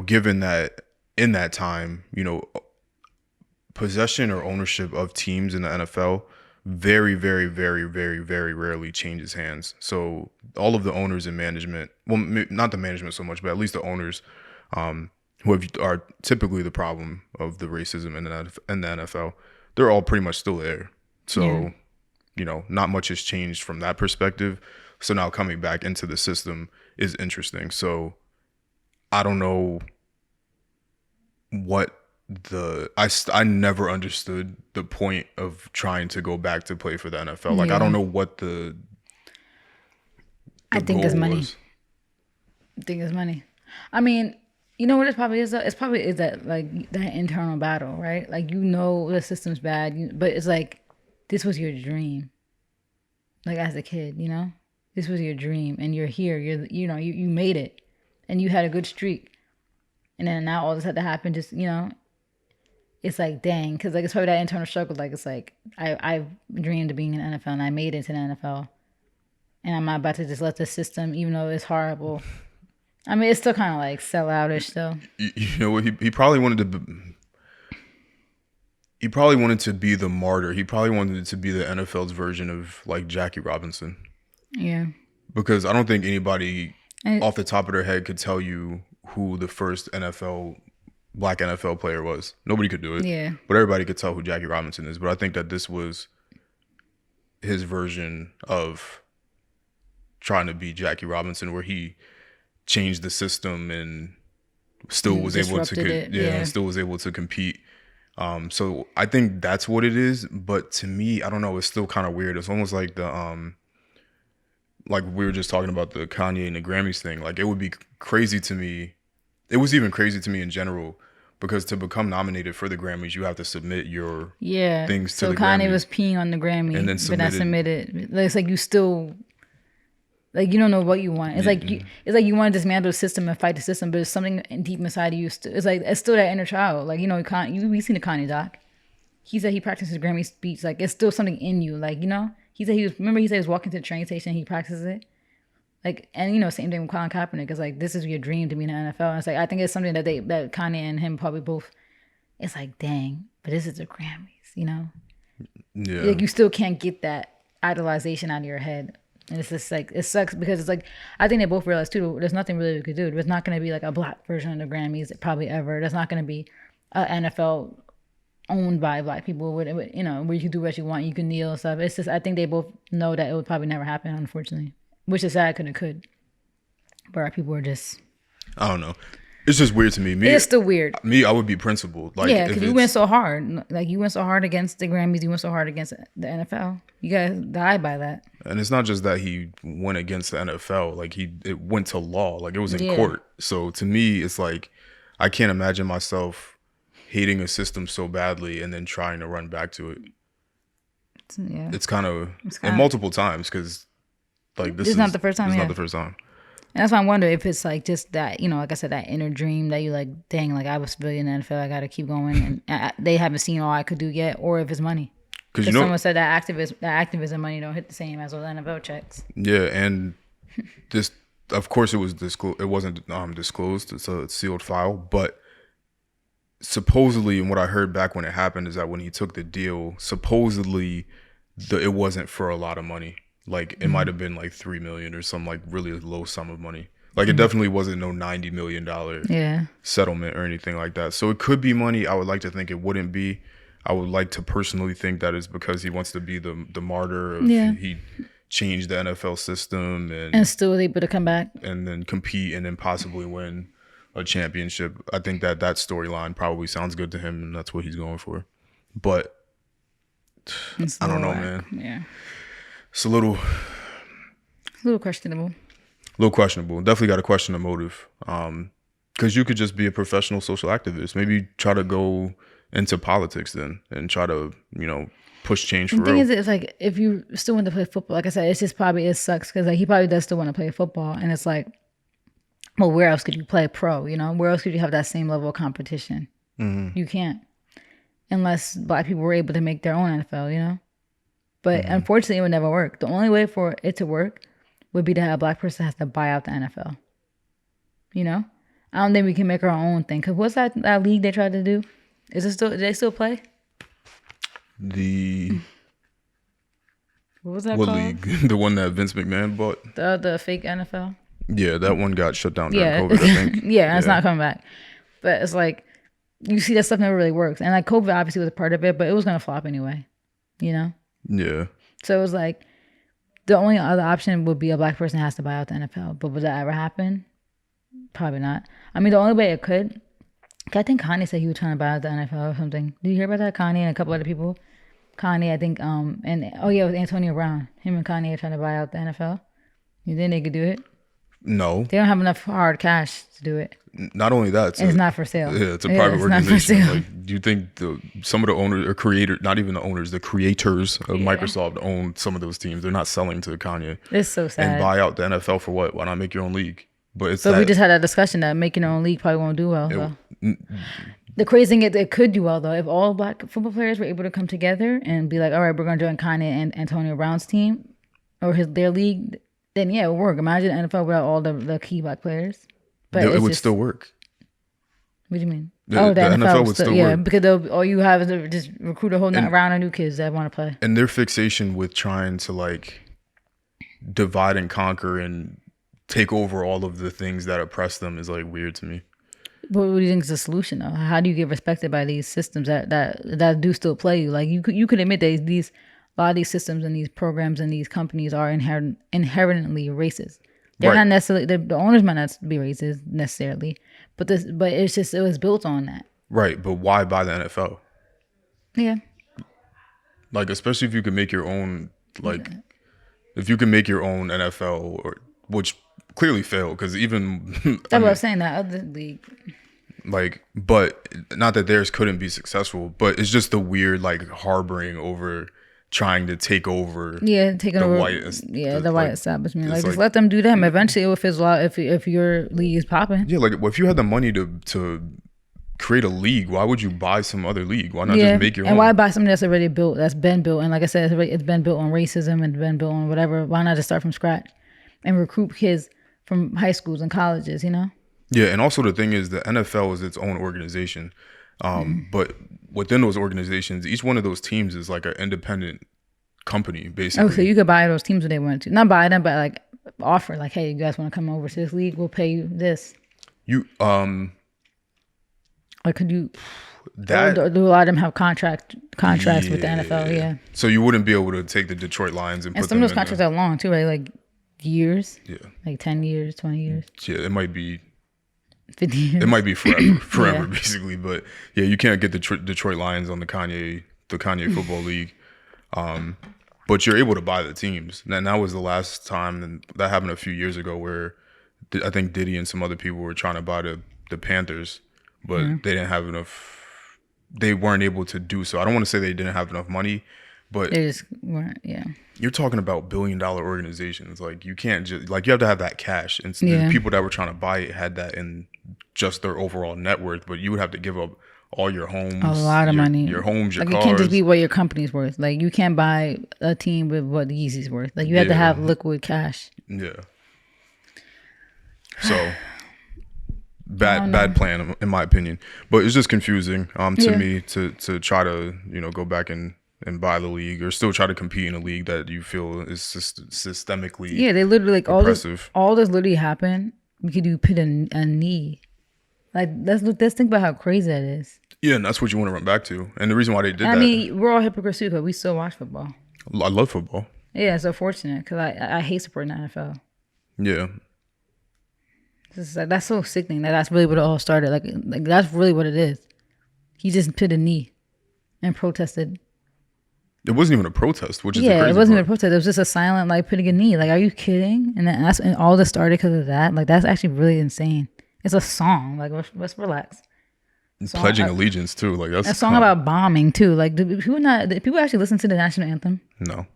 Given that in that time, possession or ownership of teams in the NFL very, very, very, very, very rarely changes hands. So all of the owners and management, well, not the management so much, but at least the owners, who are typically the problem of the racism in the NFL, they're all pretty much still there. So, not much has changed from that perspective. So now coming back into the system is interesting. So I don't know what I never understood the point of trying to go back to play for the NFL. I don't know what the I think it's money. I think it's money. I mean, you know what it probably is? It's probably that that internal battle, right? The system's bad, but it's this was your dream. As a kid, this was your dream, and you're here. You made it, and you had a good streak, and then now all this had to happen. Just it's dang, because it's probably that internal struggle. I've dreamed of being in the NFL, and I made it to the NFL, and I'm not about to just let the system, even though it's horrible. I mean, it's still kind of selloutish, though. You know what? He probably wanted to. He probably wanted to be the martyr. He probably wanted to be the NFL's version of Jackie Robinson. Yeah. Because I don't think anybody off the top of their head could tell you who the first black NFL player was. Nobody could do it. Yeah. But everybody could tell who Jackie Robinson is. But I think that this was his version of trying to be Jackie Robinson, where he changed the system and still was able to still was able to compete. So I think that's what it is. But to me, I don't know, it's still kind of weird. It's almost like like we were just talking about the Kanye and the Grammys thing. It would be crazy to me. It was even crazy to me in general, because to become nominated for the Grammys, you have to submit your things to the Grammys. So Kanye was peeing on the Grammy, and then submitted. It's you still you don't know what you want. It's you want to dismantle the system and fight the system, but it's something deep inside of you. It's still that inner child. We've seen the Kanye doc. He said he practiced his Grammy speech. It's still something in you. He said he was walking to the train station. He practices it. Same thing with Colin Kaepernick. It's this is your dream to be in the NFL. And it's I think it's something that Kanye and him probably both, it's like, dang, but this is the Grammys, you know? Yeah. Like, you still can't get that idolization out of your head. And it's just like, it sucks because it's like, I think they both realize too, there's nothing really we could do. There's not going to be like a black version of the Grammys probably ever. There's not going to be an NFL owned by black people with, you know, where you can do what you want, you can kneel and stuff. It's just, I think they both know that it would probably never happen, unfortunately, which is sad because it could. But our people are just, I don't know. It's just weird to me. It's still weird. I would be principled. Like, yeah, because you went so hard. Like, you went so hard against the Grammys. You went so hard against the NFL. You guys died by that. And it's not just that he went against the NFL. Like, it went to law. Like, it was in court. So to me, it's like, I can't imagine myself hating a system so badly and then trying to run back to it. It's kind of, and multiple times, because like this is not the first time. It's not the first time. And that's why I wonder if it's like just that, you know, like I said, that inner dream that you like, dang, like I was really in the NFL, I got to keep going, and they haven't seen all I could do yet, or if it's money. Because you know, someone said that activism money don't hit the same as those NFL checks. Yeah, and this, of course, it was disclosed. It wasn't disclosed. It's a sealed file, but supposedly, and what I heard back when it happened is that when he took the deal, supposedly, it wasn't for a lot of money. Like, it might have been like $3 million or some like really low sum of money. Like, it definitely wasn't no $90 million settlement or anything like that. So it could be money. I would like to think it wouldn't be. I would like to personally think that it's because he wants to be the martyr of he changed the NFL system and still able to come back and then compete and then possibly win a championship. I think that storyline probably sounds good to him, and that's what he's going for. But I don't know, man. Yeah. It's a little questionable. Definitely got to question the motive. Because you could just be a professional social activist. Maybe try to go into politics then and try to, you know, push change for real. The thing is, it's like, if you still want to play football, like I said, it's just probably, it sucks because like he probably does still want to play football. And it's like, well, where else could you play pro, you know? Where else could you have that same level of competition? Mm-hmm. You can't. Unless black people were able to make their own NFL, you know? But unfortunately, it would never work. The only way for it to work would be to have a black person has to buy out the NFL. You know? I don't think we can make our own thing. Because what's that league they tried to do? Is it still? Do they still play? What was that called? What league? The one that Vince McMahon bought? The fake NFL? Yeah, that one got shut down during COVID, I think. Yeah, it's not coming back. But it's like, you see that stuff never really works. And like COVID obviously was a part of it, but it was going to flop anyway. You know? Yeah. So it was like, the only other option would be a black person has to buy out the NFL. But would that ever happen? Probably not. I mean, the only way it could, I think Kanye said he was trying to buy out the NFL or something. Did you hear about that? Kanye and a couple other people. Kanye, I think, it was Antonio Brown. Him and Kanye are trying to buy out the NFL. You think they could do it? No. They don't have enough hard cash to do it. Not only that, it's not for sale. Yeah, it's a private organization. Like, do you think some of the owners or creators, not even the owners, the creators of Microsoft own some of those teams? They're not selling to Kanye. It's so sad. And buy out the NFL for what? Why not make your own league? But it's we just had that discussion that making our own league probably won't do well. The crazy thing is, it could do well though if all black football players were able to come together and be like, all right, we're going to join Kanye and Antonio Brown's team or their league. Then yeah, it would work. Imagine NFL without all the key black players. But it would still work. What do you mean? The NFL would still work. Yeah, because all you have is to just recruit a whole round of new kids that want to play. And their fixation with trying to like divide and conquer and take over all of the things that oppress them is like weird to me. But what do you think is the solution though? How do you get respected by these systems that do still play you? Like you could admit that a lot of these systems and these programs and these companies are inherently racist. They're not necessarily, the owners might not be racist necessarily, but it's just, it was built on that. Right, but why buy the NFL? Yeah. Like, especially if you can make your own, if you can make your own NFL, which clearly failed, because even... That's what I was saying, that other league. Like, but, not that theirs couldn't be successful, but it's just the weird, like, harboring over... trying to take over the white establishment. Like, just let them do them. Eventually it will fizzle out if your league is popping. Yeah, like if you had the money to create a league, why would you buy some other league? Why not just make your own? And why buy something that's already built, that's been built? And like I said, it's been built on racism and been built on whatever. Why not just start from scratch and recruit kids from high schools and colleges, you know? Yeah, and also the thing is the NFL is its own organization. But within those organizations, each one of those teams is like an independent company, basically. Oh, so you could buy those teams if they wanted to. Not buy them, but like offer, like, hey, you guys want to come over to this league? We'll pay you this. You Like, could you? that Do a lot of them have contracts with the NFL? Yeah. So you wouldn't be able to take the Detroit Lions and And put some them of those in contracts are long too, right? Like years. Yeah. Like 10 years, 20 years, Yeah, it might be 50 years. It might be forever, Yeah. basically. But yeah, you can't get the Detroit Lions on the Kanye Football League. But you're able to buy the teams. And that was the last time, and that happened a few years ago, where I think Diddy and some other people were trying to buy the Panthers, but they didn't have enough. They weren't able to do so. I don't want to say they didn't have enough money, but They just weren't. Yeah. you're talking about billion-dollar organizations. Like, you can't just, like, you have to have that cash. And Yeah. the people that were trying to buy it had that in just their overall net worth, but you would have to give up all your homes, A lot of money. your homes, your Like, cars. it can't just be what your company's worth. Like, you can't buy a team with what the Yeezy's worth. Like, you have to have liquid cash. Yeah. So bad plan in my opinion, but it's just confusing to me to try to go back and buy the league, or still try to compete in a league that you feel is systemically Yeah, they literally, like, oppressive. all this literally happened because you put a knee. Like, let's think about how crazy that is. Yeah, and that's what you want to run back to. And the reason why they did that, I mean, we're all hypocrites too, because we still watch football. I love football. Yeah, it's so fortunate because I hate supporting the NFL. Yeah. It's like, that's so sickening that that's really what it all started. Like that's really what it is. He just put a knee and protested. It wasn't even a protest, which is the Yeah, crazy it wasn't part. even a protest. It was just a silent, like, putting a knee. Like, are you kidding? And all this started because of that. Like, that's actually really insane. It's a song. Like, let's relax. Pledging allegiance too, like that's A song about bombing too. Like, do people actually listen to the national anthem? No.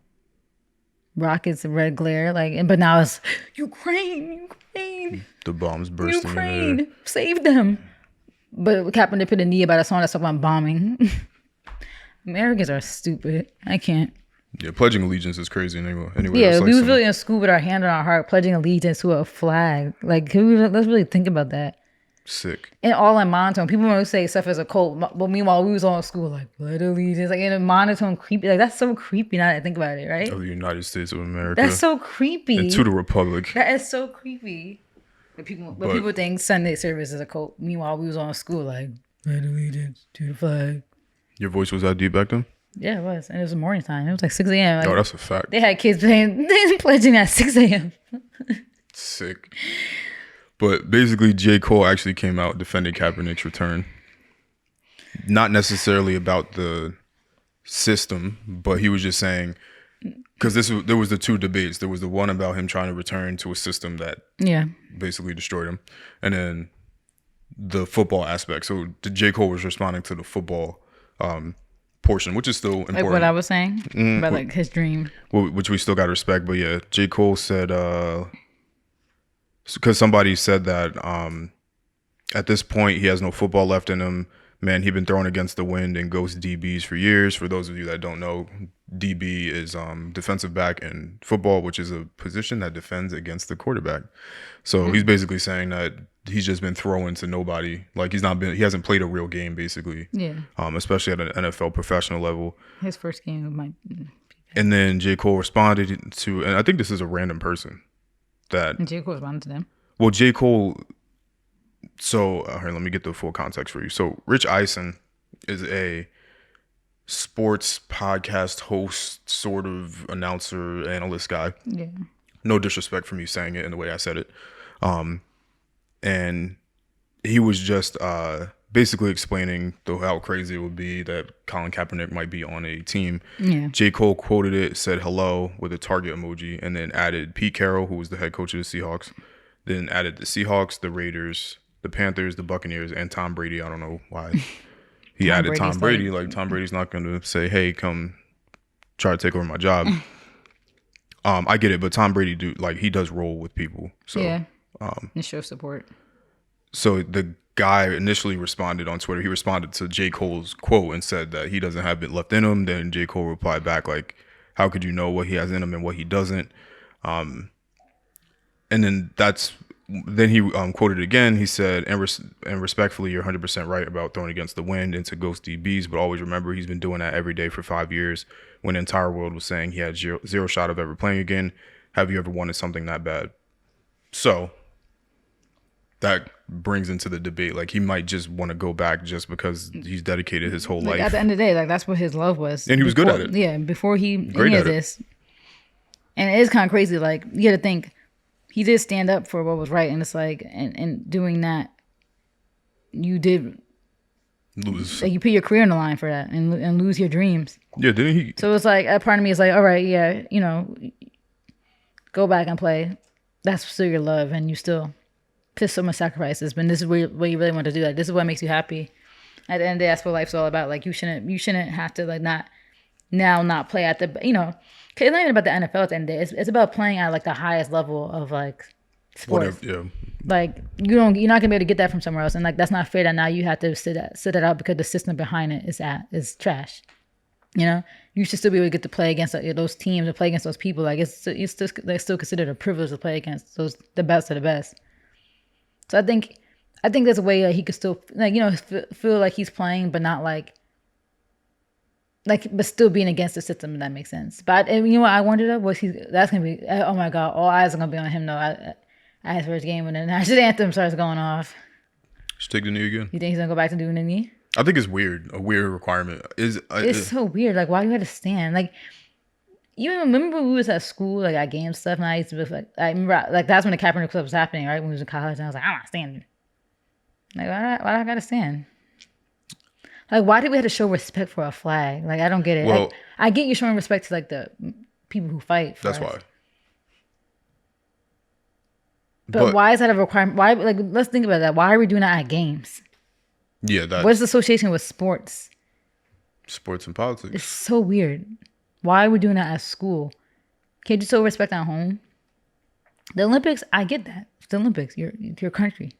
Rockets and red glare. Like, but now it's Ukraine. The bombs bursting in Ukraine, the air. save them. But Kaepernick put a knee about a song that's talking about bombing. Americans are stupid. I can't. Yeah, pledging allegiance is crazy anyway. Yeah, that's like we was some- really in school with our hand on our heart, pledging allegiance to a flag. Like, let's really think about that. sick. And all in monotone. People want to say stuff as a cult, but meanwhile we was all in school like pledge allegiance, like in a monotone, creepy. Like, that's so creepy now that I think about it, right? Of the United States of America. That's so creepy. And to the republic. That is so creepy. But people think Sunday service is a cult. Meanwhile, we was all in school like pledge allegiance to the flag. Your voice was that deep back then? Yeah, it was. And it was morning time. It was like 6 a.m. Like, Oh, that's a fact. they had kids pledging at 6 a.m. Sick. But basically, J. Cole actually came out defending Kaepernick's return. Not necessarily about the system, but he was just saying, because there was the two debates. There was the one about him trying to return to a system that Yeah. basically destroyed him, and then the football aspect. So the J. Cole was responding to the football portion, which is still important. Like what I was saying about like his dream. Which we still got to respect. But yeah, J. Cole said, because somebody said that at this point he has no football left in him. Man, he'd been thrown against the wind and ghost DBs for years. For those of you that don't know, DB is defensive back in football, which is a position that defends against the quarterback. So he's basically saying that he's just been thrown to nobody. Like, he hasn't played a real game, basically. Yeah. Especially at an NFL professional level. His first game might. And then J. Cole responded to, and I think this is a random person that. And J. Cole responded to them. Well, J. Cole. So, here, let me get the full context for you. So, Rich Eisen is a sports podcast host, sort of announcer, analyst guy. Yeah. No disrespect for me saying it in the way I said it. And he was just basically explaining how crazy it would be that Colin Kaepernick might be on a team. Yeah. J. Cole quoted it, said hello with a target emoji, and then added Pete Carroll, who was the head coach of the Seahawks. Then added the Seahawks, the Raiders, the Panthers, the Buccaneers, and Tom Brady. I don't know why he added Tom Brady. Like, Tom Brady's not going to say, hey, come try to take over my job. I get it, but Tom Brady he does roll with people. So Yeah. And show support. So the guy initially responded on Twitter. He responded to J. Cole's quote and said that he doesn't have it left in him. Then J. Cole replied back like, how could you know what he has in him and what he doesn't? And then that's then he quoted again. He said, and respectfully, you're 100% right about throwing against the wind into ghost DBs, but always remember he's been doing that every day for 5 years when the entire world was saying he had zero shot of ever playing again. Have you ever wanted something that bad? So that brings into the debate. Like, he might just want to go back just because he's dedicated his whole life. At the end of the day, like, that's what his love was. And he was good at it. Yeah, before he Great any at of it. this. And it is kind of crazy. Like, you got to think, he did stand up for what was right. And it's like, and doing that, you did Lose. like, you put your career on the line for that and lose your dreams. Yeah, didn't he? So it's like, a part of me is like, all right, yeah, you know, go back and play. That's still your love, and you still put so much sacrifices. But this is what you really want to do. Like, this is what makes you happy. At the end of the day, that's what life's all about. Like, you shouldn't have to, like, not play at the, you know, cause it's not even about the NFL at the end of the day. It's about playing at, like, the highest level of, like, sports. Whatever. Yeah. Like, you're not gonna be able to get that from somewhere else, and, like, that's not fair that now you have to sit it out because the system behind it is trash. You know, you should still be able to get to play against those teams and play against those people. Like, it's still considered a privilege to play against the best of the best. So I think there's a way that he could still, like, you know, feel like he's playing, but not like, but still being against the system. If that makes sense. But you know what I wondered of was that's gonna be, oh my God, all eyes are gonna be on him though. At his first game, when the national anthem starts going off. Just take the knee again. You think he's gonna go back to doing the knee? I think it's weird. A weird requirement. It's so weird. Like, why you had to stand? Like, you remember when we was at school, like, at game stuff, and I used to be like, I remember, like, that's when the Kaepernick stuff was happening, right? When we was in college, and I was like, I'm not standing. Like, why do I gotta stand? Like, why did we have to show respect for a flag? Like, I don't get it. Well, like, I get you showing respect to, like, the people who fight for that's us. why. But why is that a requirement? Why, like, let's think about that. Why are we doing that at games? Yeah, that's What's the association with sports? sports and politics. It's so weird. Why are we doing that at school? Can't you show respect at home? The Olympics, I get that. It's the Olympics. Your country.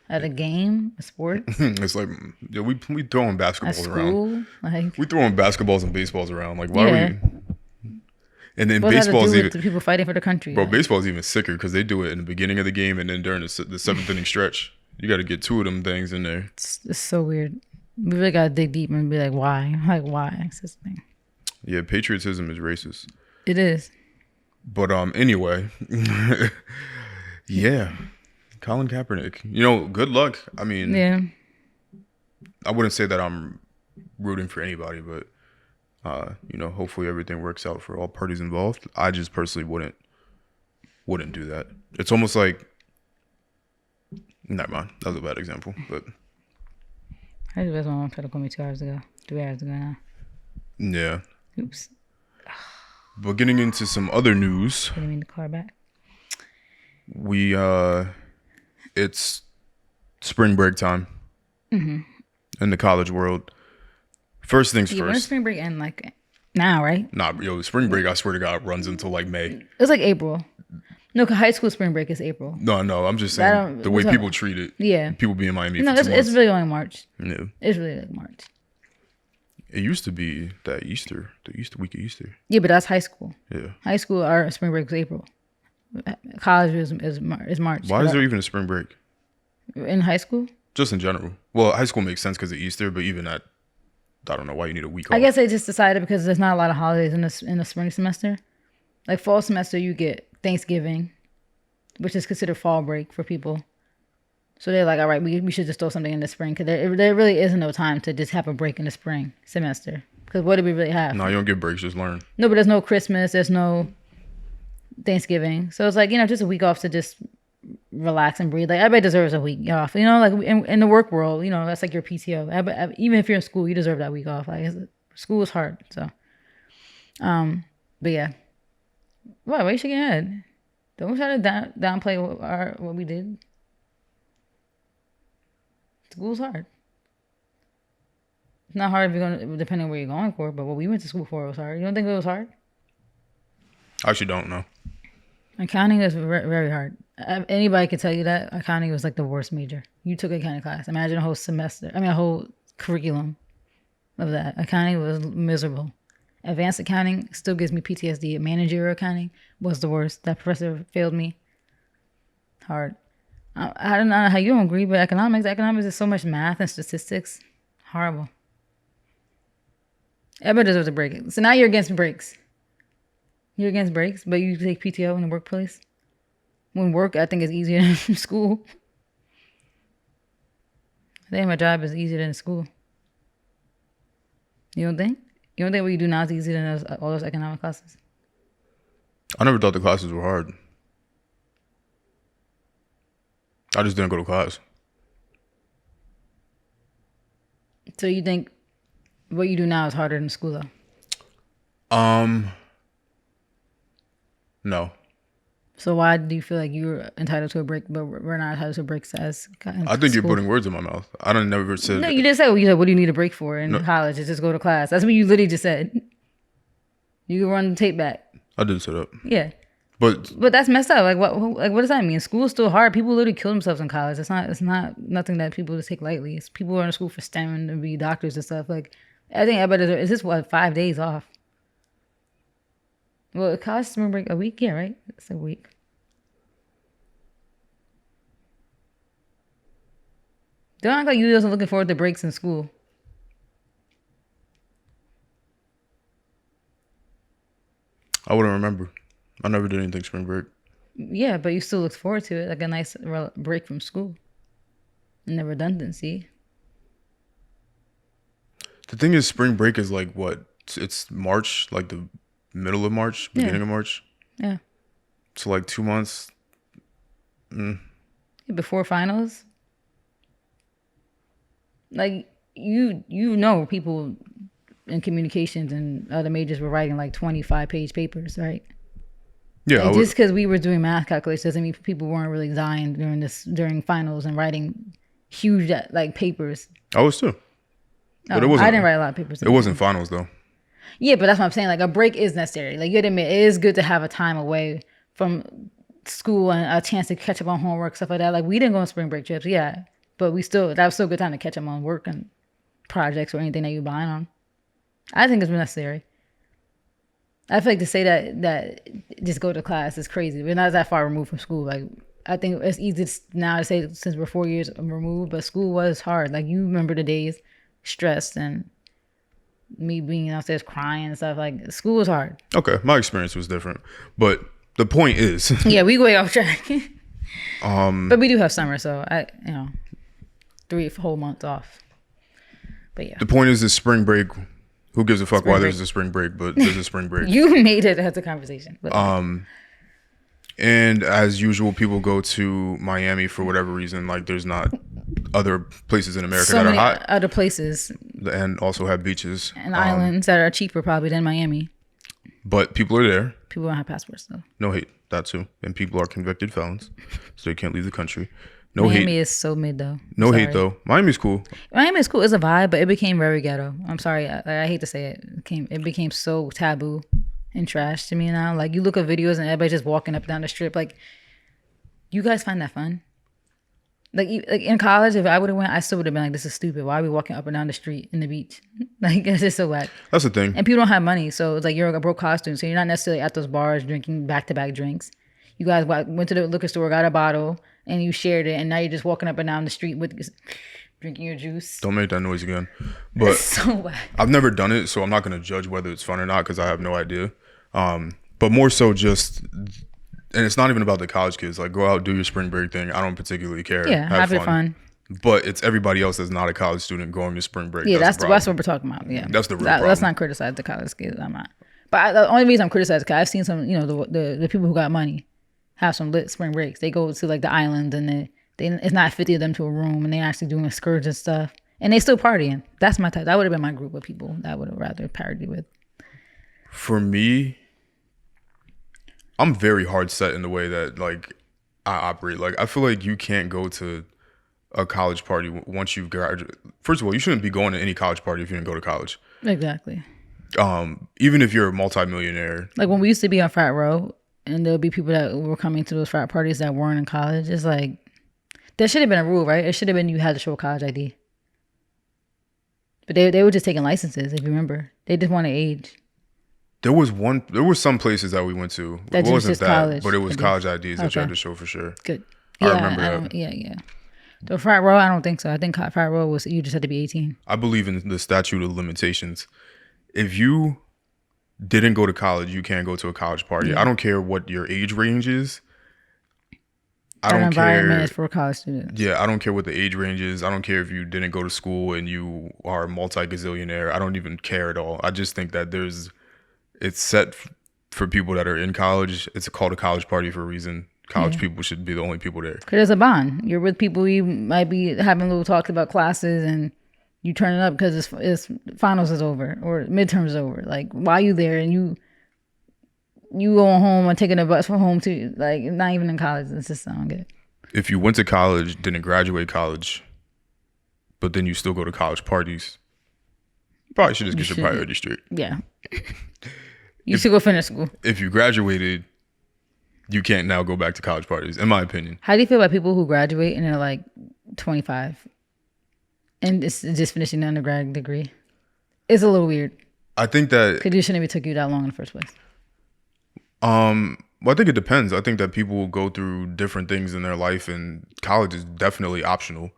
At a game, a sport, It's like, yeah, we throwing at basketballs around. school, like, We throwing basketballs and baseballs around. Like, why Yeah. are we? And then what does that have to baseball's do even, with the people fighting for the country? bro. Like, Baseball's even sicker because they do it in the beginning of the game and then during the seventh inning stretch. You got to get 2 of them things in there. it's so weird. We really gotta dig deep and be like, why? Like, why? It's this thing. Yeah, patriotism is racist. It is. But anyway, yeah, Colin Kaepernick. You know, good luck. I mean, Yeah. I wouldn't say that I'm rooting for anybody, but you know, hopefully everything works out for all parties involved. I just personally wouldn't do that. It's almost like, never mind. That was a bad example, but I just my mom tried to call me 2 hours ago. 3 hours ago now. yeah. Oops. But getting into some other news, Didn't mean to call her back. we it's spring break time in the college world. First things Yeah, when does first. spring break end? Like, now, right? Nah, yo, spring break, I swear to God, runs until like May. It's like April. No, 'cause high school spring break is April. No, I'm just That saying don't- the way what's people up? treat it. Yeah. People be in Miami No, for 2 it's months. really only March. Yeah. It's really like March. It used to be that Easter, week of Easter. Yeah, but that's high school. Yeah. High school, our spring break is April. College is March. Why is there even a spring break? In high school? Just in general. Well, high school makes sense because of Easter, but even that, I don't know why you need a week off. I guess they just decided because there's not a lot of holidays in the spring semester. Like fall semester, you get Thanksgiving, which is considered fall break for people. So they're like, all right, we should just throw something in the spring because there really isn't no time to just have a break in the spring semester. Because what do we really have? No, you don't get breaks, just learn. No, but there's no Christmas. There's no Thanksgiving. So it's like, you know, just a week off to just relax and breathe. Like everybody deserves a week off. You know, like in the work world, you know, that's like your PTO. Even if you're in school, you deserve that week off. Like school is hard. So, but yeah. Why are you shaking your head? Don't try to downplay what we did. School's hard. It's not hard if you're going, depending on where you're going for, but what we went to school for was hard. You don't think it was hard? I actually don't know. Accounting is very hard. Anybody can tell you that accounting was like the worst major. You took accounting class. Imagine a whole semester. I mean, a whole curriculum of that. Accounting was miserable. Advanced accounting still gives me PTSD. Managerial accounting was the worst. That professor failed me hard. I don't know how you don't agree, but economics is so much math and statistics. Horrible. Everybody deserves a break. So now you're against breaks. You're against breaks, but you take PTO in the workplace. When work, I think, is easier than school. I think my job is easier than school. You don't think? You don't think what you do now is easier than all those economic classes? I never thought the classes were hard. I just didn't go to class. So you think what you do now is harder than school, though? No. So why do you feel like you're entitled to a break, but we're not entitled to breaks as I think you're putting words in my mouth. I don't never said. No, you just said, what do you need a break for in college? Just go to class. That's what you literally just said. You can run the tape back. I did say that. Yeah. But that's messed up. What does that mean? School's still hard. People literally kill themselves in college. It's not nothing that people just take lightly. It's people who are in school for STEM and to be doctors and stuff. Like, I think everybody is this 5 days off? Well, college spring break a week, yeah, right? It's a week. Don't act like you wasn't looking forward to breaks in school. I wouldn't remember. I never did anything spring break. Yeah, but you still looked forward to it, like a nice break from school. And the redundancy. The thing is, spring break is like what? It's March, like the middle of March, beginning of March. Yeah. So like 2 months. Before finals. Like you know, people in communications and other majors were writing like 25-page papers, right? Yeah. Like just because we were doing math calculations doesn't mean people weren't really dying during finals and writing huge like papers. I was too. But it wasn't. I didn't write a lot of papers. It wasn't finals though. Yeah, but that's what I'm saying. Like a break is necessary. Like you gotta admit, it is good to have a time away from school and a chance to catch up on homework, stuff like that. Like we didn't go on spring break trips, yeah, but that was still a good time to catch up on work and projects or anything that you're behind on. I think it's necessary. I feel like to say that just go to class is crazy. We're not that far removed from school. Like I think it's easy now to say since we're 4 years removed, but school was hard. Like you remember the days stressed and me being downstairs crying and stuff. Like school was hard. Okay, my experience was different, but the point is, yeah, we way off track. But we do have summer, so 3 whole months off. But yeah, the point is, this spring break. Who gives a fuck why there's a spring break? But there's a spring break. You made it as a conversation. But and as usual, people go to Miami for whatever reason. Like there's not other places in America that are hot. Other places. And also have beaches. And islands that are cheaper probably than Miami. But people are there. People don't have passports though. No hate, that too. And people are convicted felons. So they can't leave the country. No Miami hate. is so mid though. No hate though. Miami's cool. Miami's cool. It's a vibe, but it became very ghetto. I'm sorry. I hate to say it. It became so taboo and trash to me now. Like you look at videos and everybody just walking up and down the strip. Like, you guys find that fun? Like in college, if I would have went, I still would have been like, this is stupid. Why are we walking up and down the street in the beach? Like it's just so whack. That's the thing. And people don't have money, so it's like you're a broke college student, so you're not necessarily at those bars drinking back-to-back drinks. You guys went to the liquor store, got a bottle, and you shared it, and now you're just walking up and down the street with drinking your juice. Don't make that noise again. But it's so whack. I've never done it, so I'm not going to judge whether it's fun or not because I have no idea. But more so just, and it's not even about the college kids. Like, go out, do your spring break thing. I don't particularly care. Yeah, have it fun. But it's everybody else that's not a college student going to spring break. Yeah, that's what we're talking about. Yeah, that's the real problem. Let's not criticize the college kids. I'm not. But the only reason I'm criticizing, because I've seen some, the people who got money have some lit spring breaks. They go to like the island and it's not 50 of them to a room and they actually doing excursions and stuff. And they still partying. That's my type. That would have been my group of people that I would have rather partied with. For me, I'm very hard set in the way that like I operate. Like I feel like you can't go to a college party once you've graduated. First of all, you shouldn't be going to any college party if you didn't go to college. Exactly. Even if you're a multimillionaire. Like when we used to be on frat row and there'll be people that were coming to those frat parties that weren't in college. It's like, there should have been a rule, right? It should have been you had to show a college ID. But they were just taking licenses, if you remember. They just wanted age. There were some places that we went to. That it wasn't that, college, but it was college IDs that you had to show for sure. Good. I remember that. Yeah. The frat row, I don't think so. I think frat row was you just had to be 18. I believe in the statute of limitations. If you didn't go to college, you can't go to a college party. I don't care what your age range is. I don't environment care. is for college students. Yeah, I don't care what the age range is. I don't care if you didn't go to school and you are a multi-gazillionaire. I don't even care at all. I just think that it's set for people that are in college. It's called a college party for a reason. College people should be the only people there. Because there's a bond. You're with people you might be having little talks about classes and you turn it up because it's finals is over or midterms is over. Like, why are you there? And you going home and taking a bus from home to, like, not even in college. It's just sound good. If you went to college, didn't graduate college, but then you still go to college parties, you probably should just get your priorities straight. Yeah. You should go finish school. If you graduated, you can't now go back to college parties, in my opinion. How do you feel about people who graduate and they're like 25 and it's just finishing the undergrad degree? It's a little weird. I think that because you shouldn't have took you that long in the first place. Well, I think it depends. I think that people will go through different things in their life, and college is definitely optional.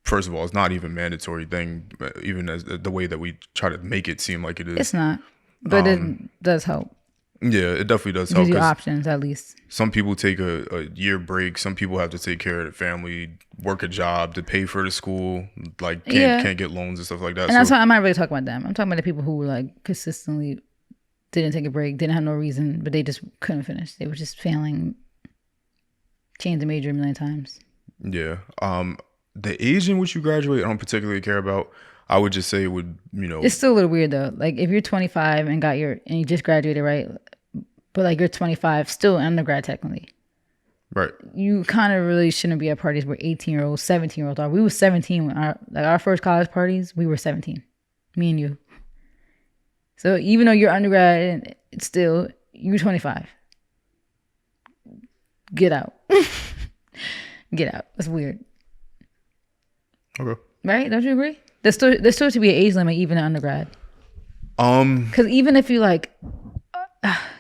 First of all, it's not even a mandatory thing, even as the way that we try to make it seem like it is. It's not, but it does help. Yeah, it definitely does help. Gives you options, at least. Some people take a year break. Some people have to take care of their family, work a job to pay for the school, like can't get loans and stuff like that. And that's why I'm not really talking about them. I'm talking about the people who were like consistently didn't take a break, didn't have no reason, but they just couldn't finish. They were just failing, changed the major a million times. Yeah. The age in which you graduate, I don't particularly care about. I would just say it would, It's still a little weird though. Like if you're 25 and you just graduated, right? But like you're 25, still undergrad technically. Right. You kind of really shouldn't be at parties where 18-year-olds, 17-year-olds are. We were 17 when our first college parties. We were 17, me and you. So even though you're undergrad, it's still you're 25. Get out. Get out. That's weird. Okay. Right? Don't you agree? There still should be an age limit even in undergrad. Because even if you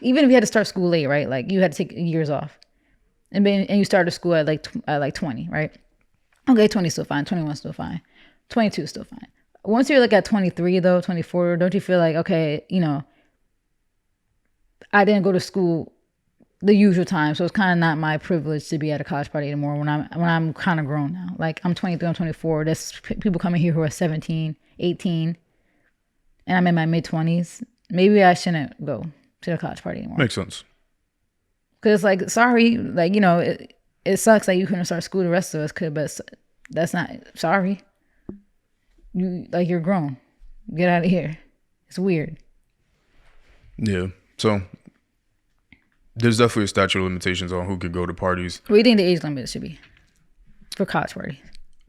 even if you had to start school late, right? Like you had to take years off, and you started school at like 20, right? Okay, 20 is still fine. 21 is still fine. 22 is still fine. Once you're like at 23 though, 24, don't you feel like, okay, I didn't go to school the usual time, so it's kind of not my privilege to be at a college party anymore when I'm kind of grown now. Like I'm 23, I'm 24. There's people coming here who are 17, 18, and I'm in my mid 20s. Maybe I shouldn't go to the college party anymore. Makes sense. Because like, sorry, like, it sucks that you couldn't start school. The rest of us could, but that's not, sorry. You're grown. Get out of here. It's weird. Yeah. So there's definitely a statute of limitations on who could go to parties. What do you think the age limit should be for college parties?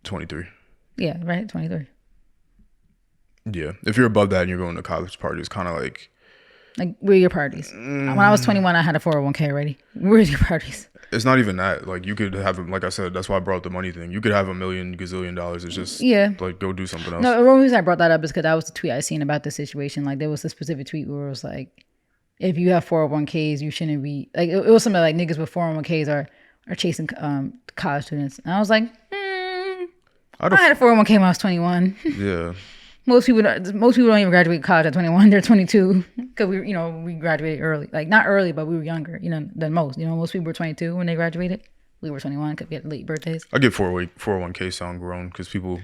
23. Yeah, right? 23. Yeah. If you're above that and you're going to college parties, kind of like where are your parties? When I was 21, I had a 401k already. Where's your parties? It's not even that. Like you could have, like I said, that's why I brought up the money thing. You could have $1 million gazillion. It's just like go do something else. No, the only reason I brought that up is because that was the tweet I seen about this situation. Like there was a specific tweet where it was like, if you have 401ks, you shouldn't be like. It was something like niggas with 401ks are chasing college students, and I was like, I had a 401k when I was 21. Yeah. Most people don't even graduate college at 21. They're 22 because we graduated early. Like not early, but we were younger, than most. Most people were 22 when they graduated. We were 21 because we had late birthdays. I get 401k sound grown because people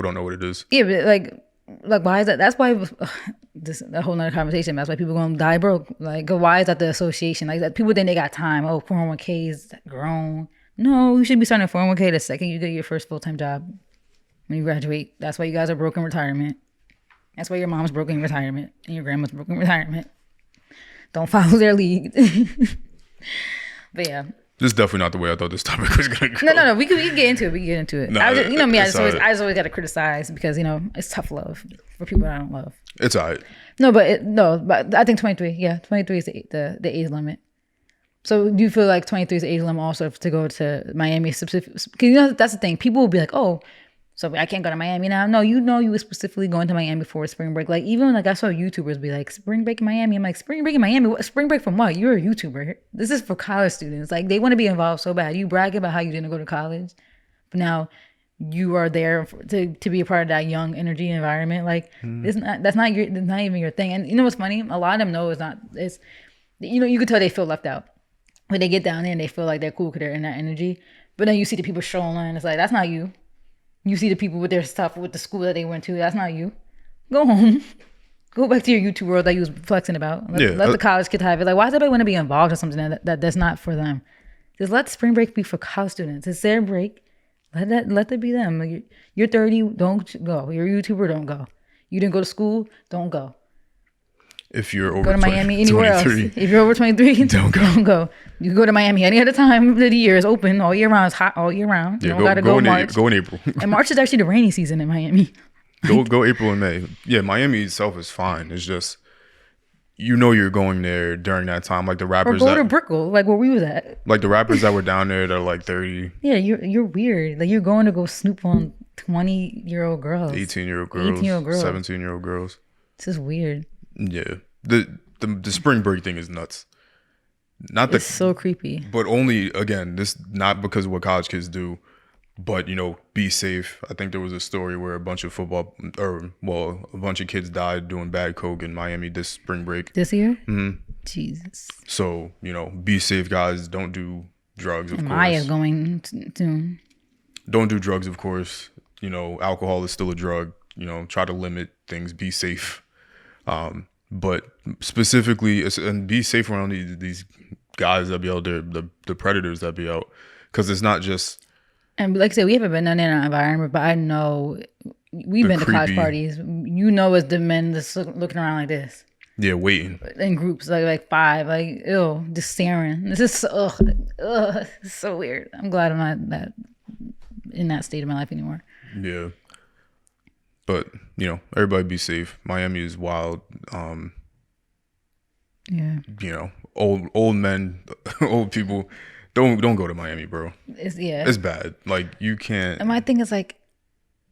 don't know what it is. Yeah, but like why is that? That's why this a whole nother conversation. That's why people gonna die broke. Like, why is that the association? Like that people think they got time. Oh, 401k is grown. No, you should be starting a 401k the second you get your first full-time job when you graduate. That's why you guys are broke in retirement. That's why your mom's broke in retirement and your grandma's broke in retirement. Don't follow their lead. But yeah. This is definitely not the way I thought this topic was gonna go. No. We can get into it. No, I just always got to criticize because it's tough love for people I don't love. It's alright. But I think 23. Yeah, 23 is the age limit. So do you feel like 23 is the age limit also to go to Miami specific? Because that's the thing. People will be like, oh, So I can't go to Miami now. No, you know you were specifically going to Miami for spring break. Like even like I saw YouTubers be like spring break in Miami. I'm like spring break in Miami. What, spring break from what? You're a YouTuber. This is for college students. Like they want to be involved so bad. You brag about how you didn't go to college, but now you are there to be a part of that young energy environment. Like it's not that's not even your thing. And you know what's funny? A lot of them know it's not. It's you could tell they feel left out when they get down there and they feel like they're cool because they're in that energy. But then you see the people strolling. It's like that's not you. You see the people with their stuff with the school that they went to. That's not you. Go home. Go back to your YouTube world that you was flexing about. Let the college kids have it. Like, why does everybody want to be involved in something that's not for them? Just let spring break be for college students. It's their break. Let that be them. Like, you're 30, don't go. You're a YouTuber, don't go. You didn't go to school, don't go. If you're over go to Miami, anywhere 23, else. If you're over 23, don't go. You can go to Miami any other time of the year. It's open all year round. It's hot all year round. You don't gotta go in March. Go in April. And March is actually the rainy season in Miami. Go April and May. Yeah, Miami itself is fine. It's just you're going there during that time. Like the rappers or go to Brickell, like where we was at. Like the rappers that were down there that are like 30. Yeah, you're weird. Like you're going to go snoop on 20-year-old girls. 18-year-old girls. 18-year-old girls. 17-year-old girls. This is weird. Yeah. The spring break thing is nuts. It's so creepy. But only, again, this not because of what college kids do, but, be safe. I think there was a story where a bunch of kids died doing bad coke in Miami this spring break. This year? Mm-hmm. Jesus. So, be safe, guys. Don't do drugs, of course. Maya's going soon. Don't do drugs, of course. Alcohol is still a drug. Try to limit things. Be safe. But specifically, and be safe around these guys that be out there, the predators that be out, because it's not just. And like I said, we haven't been in an environment, but I know we've been to college parties. It's the men that's looking around like this. Yeah, waiting in groups, like 5, like ew, just staring. This is it's so weird. I'm glad I'm not in that state of my life anymore. Yeah. But, everybody be safe. Miami is wild. Yeah. Old men, old people, don't go to Miami, bro. It's bad. Like, you can't. And my thing is like,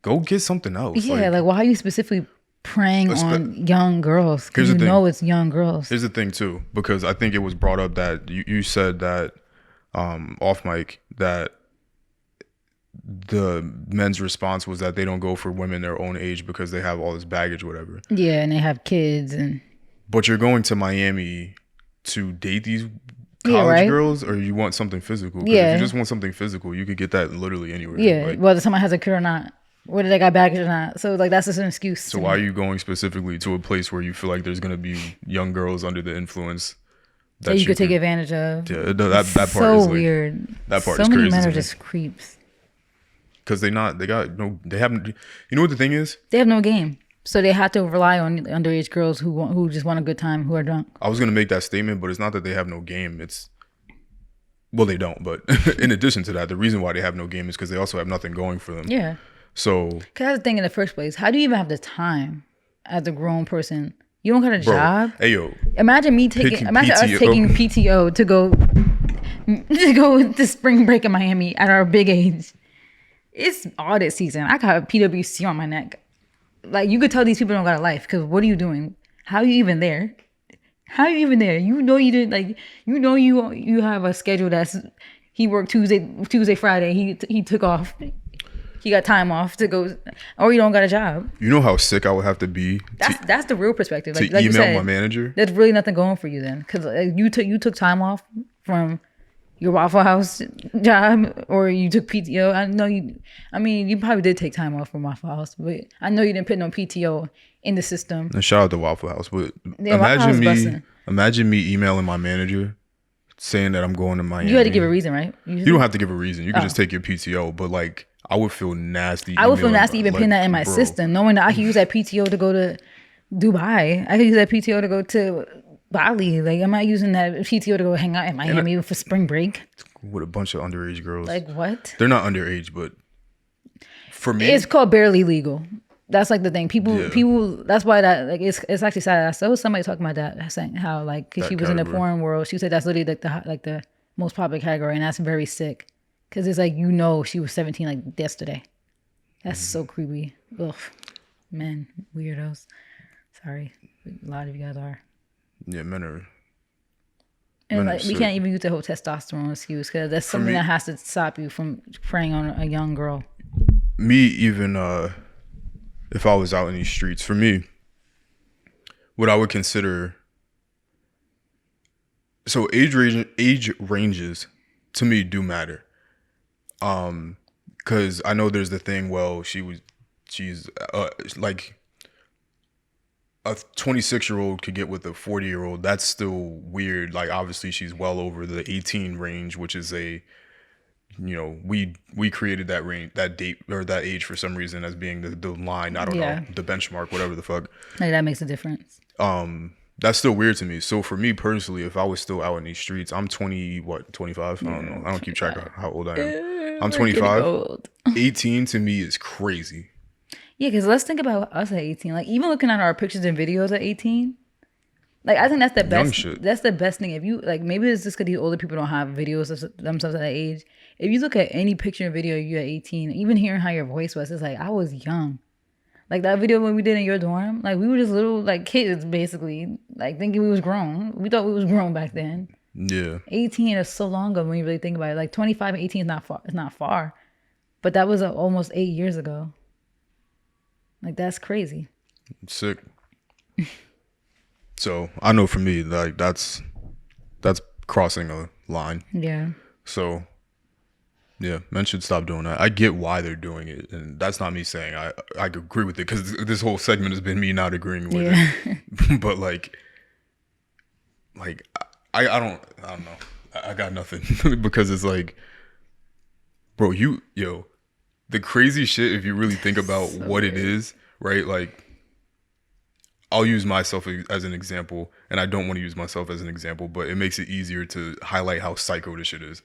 go get something else. Yeah, like why are you specifically preying on young girls? Because it's young girls. Here's the thing too, because I think it was brought up that you said that off mic that the men's response was that they don't go for women their own age because they have all this baggage, whatever. Yeah, and they have kids But you're going to Miami to date these college girls, or you want something physical? Yeah. If you just want something physical, you could get that literally anywhere. Yeah, whether someone has a kid or not, whether they got baggage or not. So like that's just an excuse. So why are you going specifically to a place where you feel like there's gonna be young girls under the influence that you could take advantage of? Yeah, that part so is weird. That part so is many crazy. Men are just creeps. Because they haven't. You know what the thing is? They have no game. So they have to rely on underage girls who just want a good time, who are drunk. I was gonna make that statement, but it's not that they have no game. Well, they don't. But in addition to that, the reason why they have no game is because they also have nothing going for them. Yeah. So. Because that's the thing in the first place. How do you even have the time as a grown person? You don't got a job. Hey yo. Imagine us taking PTO to go to spring break in Miami at our big age. It's audit season. I got PWC on my neck. Like you could tell these people don't got a life because what are you doing? How are you even there? You didn't like. You have a schedule that's he worked Tuesday, Friday. He took off. He got time off to go, or you don't got a job. You know how sick I would have to be. That's the real perspective. Like email you said, my manager. There's really nothing going for you then because you took time off from your Waffle House job, or you took PTO. I know you. I mean, you probably did take time off from Waffle House, but I know you didn't put no PTO in the system. And shout out to Waffle House, but imagine me emailing my manager saying that I'm going to Miami. You had to give a reason, right? You don't have to give a reason. You can just take your PTO, but like I would feel nasty. I would feel nasty even putting that in my system, knowing that I could use that PTO to go to Dubai. I could use that PTO to go to Bali. Like, I'm not using that PTO to go hang out in Miami for spring break. With a bunch of underage girls. Like, what? They're not underage, but for me. It's called barely legal. That's like the thing. People, that's why that, like, it's actually sad. I saw somebody talking about that, saying how, like, because she was in the porn world, she said that's literally like the most popular category, and that's very sick. Because it's like, she was 17, like, yesterday. That's so creepy. Ugh, men, weirdos. Sorry, a lot of you guys are. Yeah, men are. And like, we can't even use the whole testosterone excuse because that's something that has to stop you from preying on a young girl. Me, even if I was out in these streets, for me, what I would consider. So age ranges to me do matter. Because I know there's the thing. Well, she's like a 26-year-old could get with a 40-year-old. That's still weird. Like obviously she's well over the 18 range, which is we created that range, that date or that age for some reason as being the line. I don't know, the benchmark, whatever the fuck. Like that makes a difference. That's still weird to me. So for me personally, if I was still out in these streets, I'm 25? I don't know. I don't keep track of how old I am. I'm 25. 18 to me is crazy. Yeah, because let's think about us at 18. Like even looking at our pictures and videos at 18, like I think that's the best. Shit. That's the best thing. If you like, maybe it's just because these older people don't have videos of themselves at that age. If you look at any picture and video of you at 18, even hearing how your voice was, it's like I was young. Like that video when we did in your dorm, like we were just little like kids basically, like thinking we was grown. We thought we was grown back then. Yeah. 18 is so long ago when you really think about it. Like 25 and 18 is not far. It's not far, but that was almost 8 years ago. Like that's crazy. Sick. So I know for me, like that's crossing a line. Yeah. So. Yeah, men should stop doing that. I get why they're doing it, and that's not me saying I agree with it because this whole segment has been me not agreeing with it. But like I don't know. I got nothing because it's like, bro, the crazy shit. If you really think about so what weird. It is, right? Like, I'll use myself as an example, and I don't want to use myself as an example, but it makes it easier to highlight how psycho this shit is.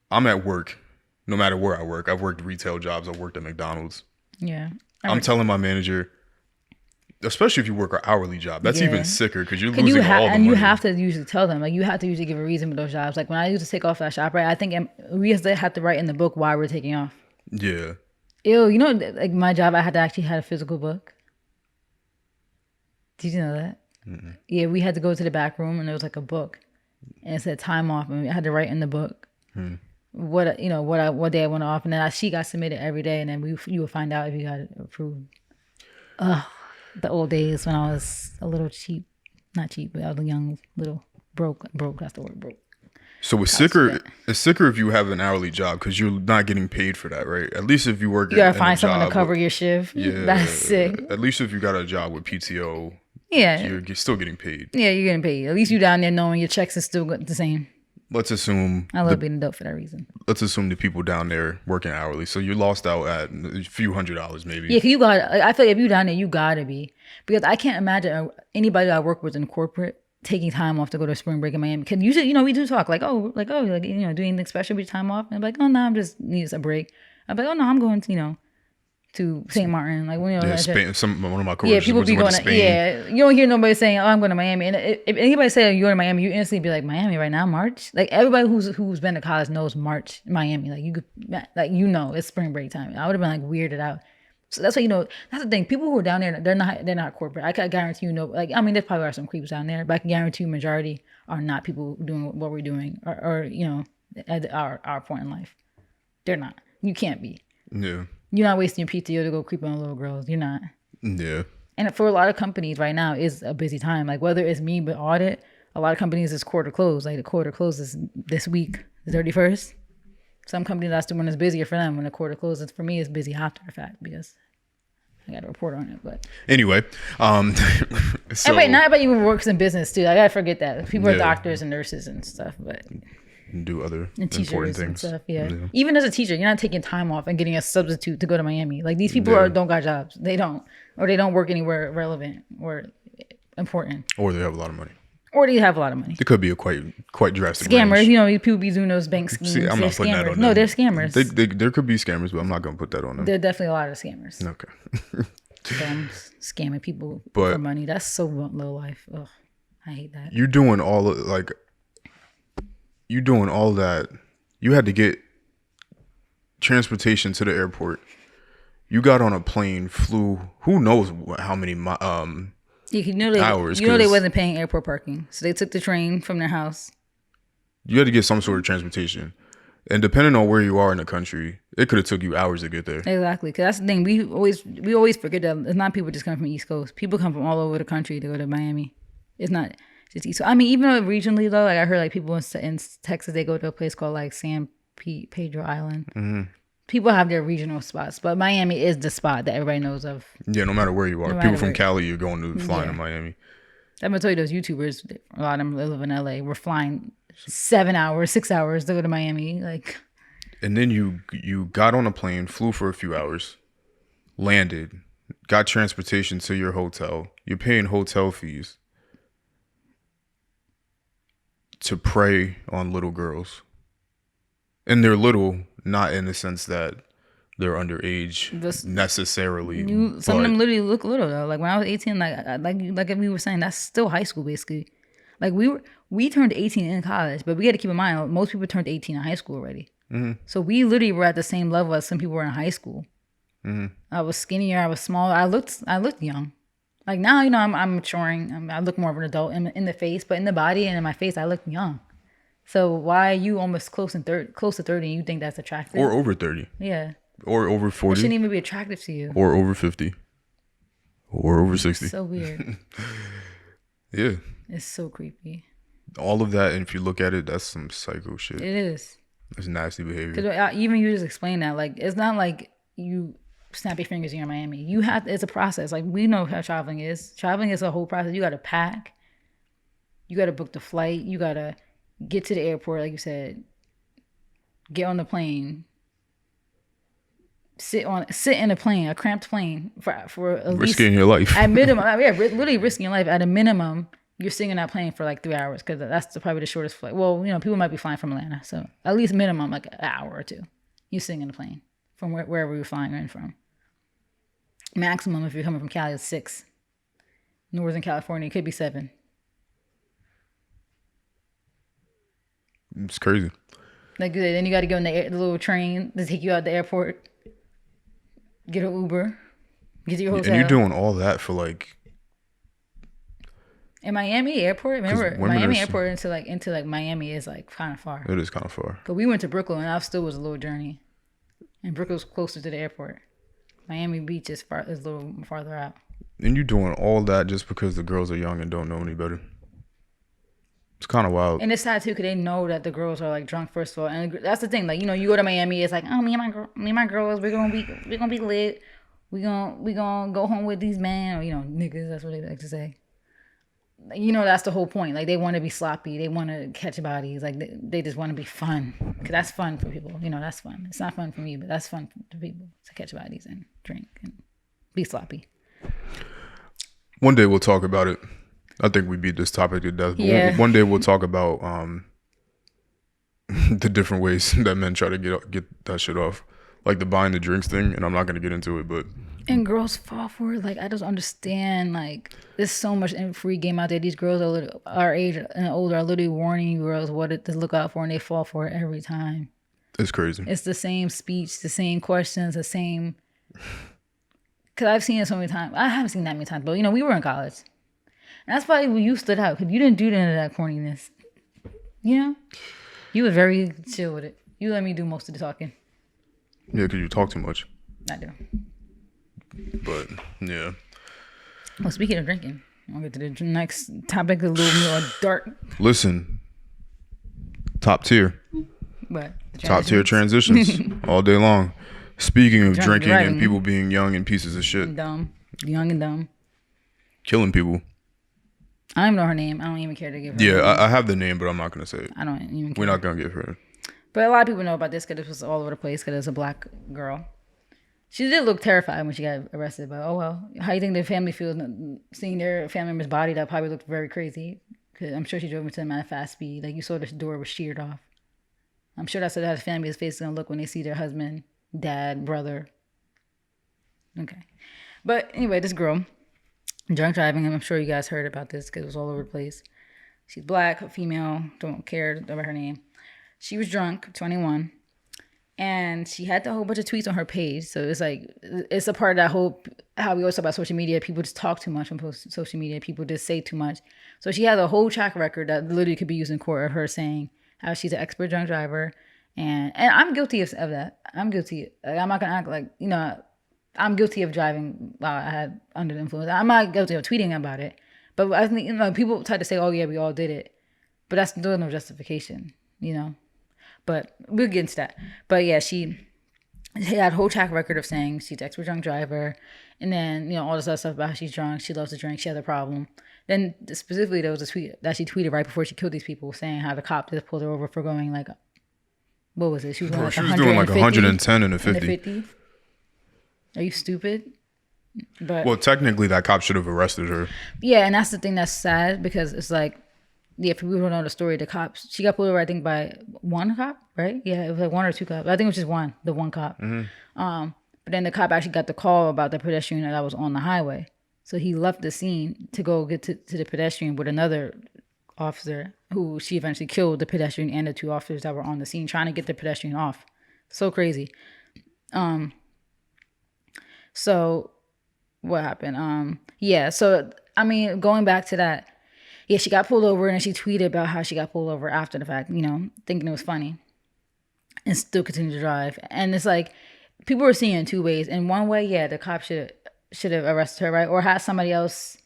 I'm at work, no matter where I work. I've worked retail jobs. I've worked at McDonald's. Yeah. I'm telling my manager, especially if you work an hourly job, that's even sicker because you're losing all the money. And you have to usually tell them, like you have to usually give a reason for those jobs. Like when I used to take off that shop, right? I think we used to have to write in the book why we're taking off. Yeah. Ew, you know, like my job, I had to actually have a physical book. Did you know that? Mm-mm. Yeah, we had to go to the back room and there was like a book and it said time off and we had to write in the book. What day I went off, and then that sheet got submitted every day, and then you would find out if you got it approved. The old days when I was a little cheap, not cheap, but I was a young, little broke. That's the word, broke. So it's sicker. It's sicker if you have an hourly job because you're not getting paid for that, right? At least if you work, you gotta find someone to cover your shift. Yeah, that's sick. At least if you got a job with PTO, you're still getting paid. Yeah, you're getting paid. At least you down there knowing your checks is still the same. Let's assume I love being adult for that reason. Let's assume the people down there working hourly, so you lost out at a few $100s maybe. Yeah, you got. I feel like if you down there, you gotta be, because I can't imagine anybody I work with in corporate taking time off to go to spring break in Miami. Because usually, we do talk like doing anything special with time off, and I'm like, oh no, I'm just need a break. I'm like, oh no, I'm going to St. Martin, like Spain. One of my coworkers people be going to Spain. Yeah, you don't hear nobody saying, "Oh, I'm going to Miami." And if anybody say you're in Miami, you instantly be like, "Miami right now, March." Like everybody who's been to college knows March, Miami. Like you could, it's spring break time. I would have been like weirded out. So that's why that's the thing. People who are down there, they're not corporate. I can guarantee there probably are some creeps down there, but I can guarantee you, majority are not people doing what we're doing, or at our point in life. They're not. You can't be. Yeah. You're not wasting your PTO to go creep on little girls. You're not. Yeah. And for a lot of companies right now is a busy time. Like whether it's me but audit, a lot of companies is quarter close. Like the quarter closes this week, the 31st. Some companies that's when it's busier for them when the quarter closes. For me, it's busy after the fact because I got to report on it. But anyway, so everybody even works in business too. I gotta forget that people are doctors and nurses and stuff, but. Do other important things and stuff, yeah. Even as a teacher, you're not taking time off and getting a substitute to go to Miami. Like these people don't got jobs. They don't, or they don't work anywhere relevant or important. Or they have a lot of money. It could be a quite drastic scammers. range. People be doing those bank schemes. See, I'm not putting that on them. No, they're scammers. There could be scammers, but I'm not gonna put that on them. There are definitely a lot of scammers. Okay. Scamming people for money. That's so low life. Ugh, I hate that. You're doing all that. You had to get transportation to the airport. You got on a plane, flew. Who knows how many hours? You know they wasn't paying airport parking, so they took the train from their house. You had to get some sort of transportation, and depending on where you are in the country, it could have took you hours to get there. Exactly, because that's the thing. We always forget that it's not people just come from the East Coast. People come from all over the country to go to Miami. It's not just East Coast. I mean, even though regionally though, like I heard like people in Texas, they go to a place called like San Pedro Island. Mm-hmm. People have their regional spots, but Miami is the spot that everybody knows of. Yeah, no matter where you are. People from Cali, you're going to flying to Miami. I'm gonna tell you, those YouTubers, a lot of them live in LA. We're flying 7 hours, 6 hours to go to Miami, like. And then you got on a plane, flew for a few hours, landed, got transportation to your hotel. You're paying hotel fees to prey on little girls. And they're little, not in the sense that they're underage necessarily. Some of them literally look little though. Like when I was 18, like we were saying, that's still high school basically. Like we turned 18 in college, but we got to keep in mind most people turned 18 in high school already. Mm-hmm. So we literally were at the same level as some people were in high school. Mm-hmm. I was skinnier, I was smaller, I looked young. Like now, you know, I'm maturing. I look more of an adult in the face, but in the body and in my face, I look young. So why are you almost close to 30 and you think that's attractive? Or over 30. Yeah. Or over 40. It shouldn't even be attractive to you. Or over 50. Or over 60. So weird. Yeah. It's so creepy. All of that, and if you look at it, that's some psycho shit. It is. It's nasty behavior. Because even you just explain that. Like, it's not like you snap your fingers and you're in Miami. It's a process. Like, we know how traveling is. Traveling is a whole process. You got to pack. You got to book the flight. You got to get to the airport, like you said. Get on the plane. Sit in a plane, a cramped plane for at least risking your life. At minimum, yeah, literally risking your life. At a minimum, you're sitting in that plane for like 3 hours because that's probably the shortest flight. Well, you know, people might be flying from Atlanta, so at least minimum like an hour or two. You're sitting in the plane from wherever you're flying in from. Maximum, if you're coming from Cali, is 6. Northern California, it could be 7. It's crazy. Like then you got to go in the little train to take you out the airport. Get an Uber. Get to your hotel. And you're doing all that for like. In Miami airport, remember Miami airport into Miami is like kind of far. It is kind of far. But we went to Brooklyn, and that still was a little journey. And Brooklyn's closer to the airport. Miami Beach is a little farther out. And you doing all that just because the girls are young and don't know any better. It's kind of wild. And it's sad too because they know that the girls are like drunk first of all, and that's the thing. Like, you know, you go to Miami, it's like, oh, me and my girls, we're gonna be lit. We gonna go home with these men, or you know, niggas. That's what they like to say. You know, that's the whole point. Like, they want to be sloppy. They want to catch bodies. Like, they just want to be fun. Because that's fun for people. You know, that's fun. It's not fun for me, but that's fun for people to catch bodies and drink and be sloppy. One day we'll talk about it. I think we beat this topic to death. Yeah. One day we'll talk about the different ways that men try to get that shit off. Like the buying the drinks thing, and I'm not going to get into it, but... And girls fall for it. Like, I just understand. Like, there's so much free game out there. These girls are our age and older are literally warning you girls what to look out for, and they fall for it every time. It's crazy. It's the same speech, the same questions, the same... Because I've seen it so many times. I haven't seen that many times, but, you know, we were in college. And that's probably when you stood out, because you didn't do any of that corniness. You know? You were very chill with it. You let me do most of the talking. Yeah, because you talk too much. I do. But, yeah. Well, speaking of drinking, I'll get to the next topic, a little more dark. Listen, top tier. What? Top tier transitions all day long. Speaking of drinking and people being young and pieces of shit. Dumb. Young and dumb. Killing people. I don't even know her name. I don't even care to give her name. I have the name, but I'm not going to say it. I don't even care. We're not going to give her. But a lot of people know about this because this was all over the place because it was a black girl. She did look terrified when she got arrested, but oh well. How do you think the family feels seeing their family member's body? That probably looked very crazy. Because I'm sure she drove into them at a fast speed. Like, you saw the door was sheared off. I'm sure that's how the family's face is going to look when they see their husband, dad, brother. Okay. But anyway, this girl, drunk driving, I'm sure you guys heard about this because it was all over the place. She's black, female, don't care about her name. She was drunk, 21. And she had a whole bunch of tweets on her page. So it's like, it's a part of that whole, how we always talk about social media. People just talk too much on social media. People just say too much. So she has a whole track record that literally could be used in court of her saying how she's an expert drunk driver. And I'm guilty of that. I'm guilty. Like, I'm not going to act like, you know, I'm guilty of driving while I had under the influence. I'm not guilty of tweeting about it. But I think, you know, people try to say, oh, yeah, we all did it. But that's still no justification, you know. But we'll get into that. But yeah, she had a whole track record of saying she's an expert drunk driver. And then, you know, all this other stuff about how she's drunk. She loves to drink. She has a problem. Then specifically, there was a tweet that she tweeted right before she killed these people saying how the cop just pulled her over for going like, what was it? She was doing like 110 and a 50. Are you stupid? But well, technically, that cop should have arrested her. Yeah, and that's the thing that's sad because it's like, yeah, for people who don't know the story, the cops, she got pulled over, I think, by one cop, right? Yeah, it was like one or two cops. I think it was just one cop. But then the cop actually got the call about the pedestrian that was on the highway. So he left the scene to go get to the pedestrian with another officer who she eventually killed the pedestrian and the two officers that were on the scene trying to get the pedestrian off. So crazy. So what happened? Yeah, so, I mean, going back to that, yeah, she got pulled over and she tweeted about how she got pulled over after the fact, you know, thinking it was funny and still continued to drive. And it's like, people were seeing it in two ways. In one way, yeah, the cop should have arrested her, right? Or have somebody else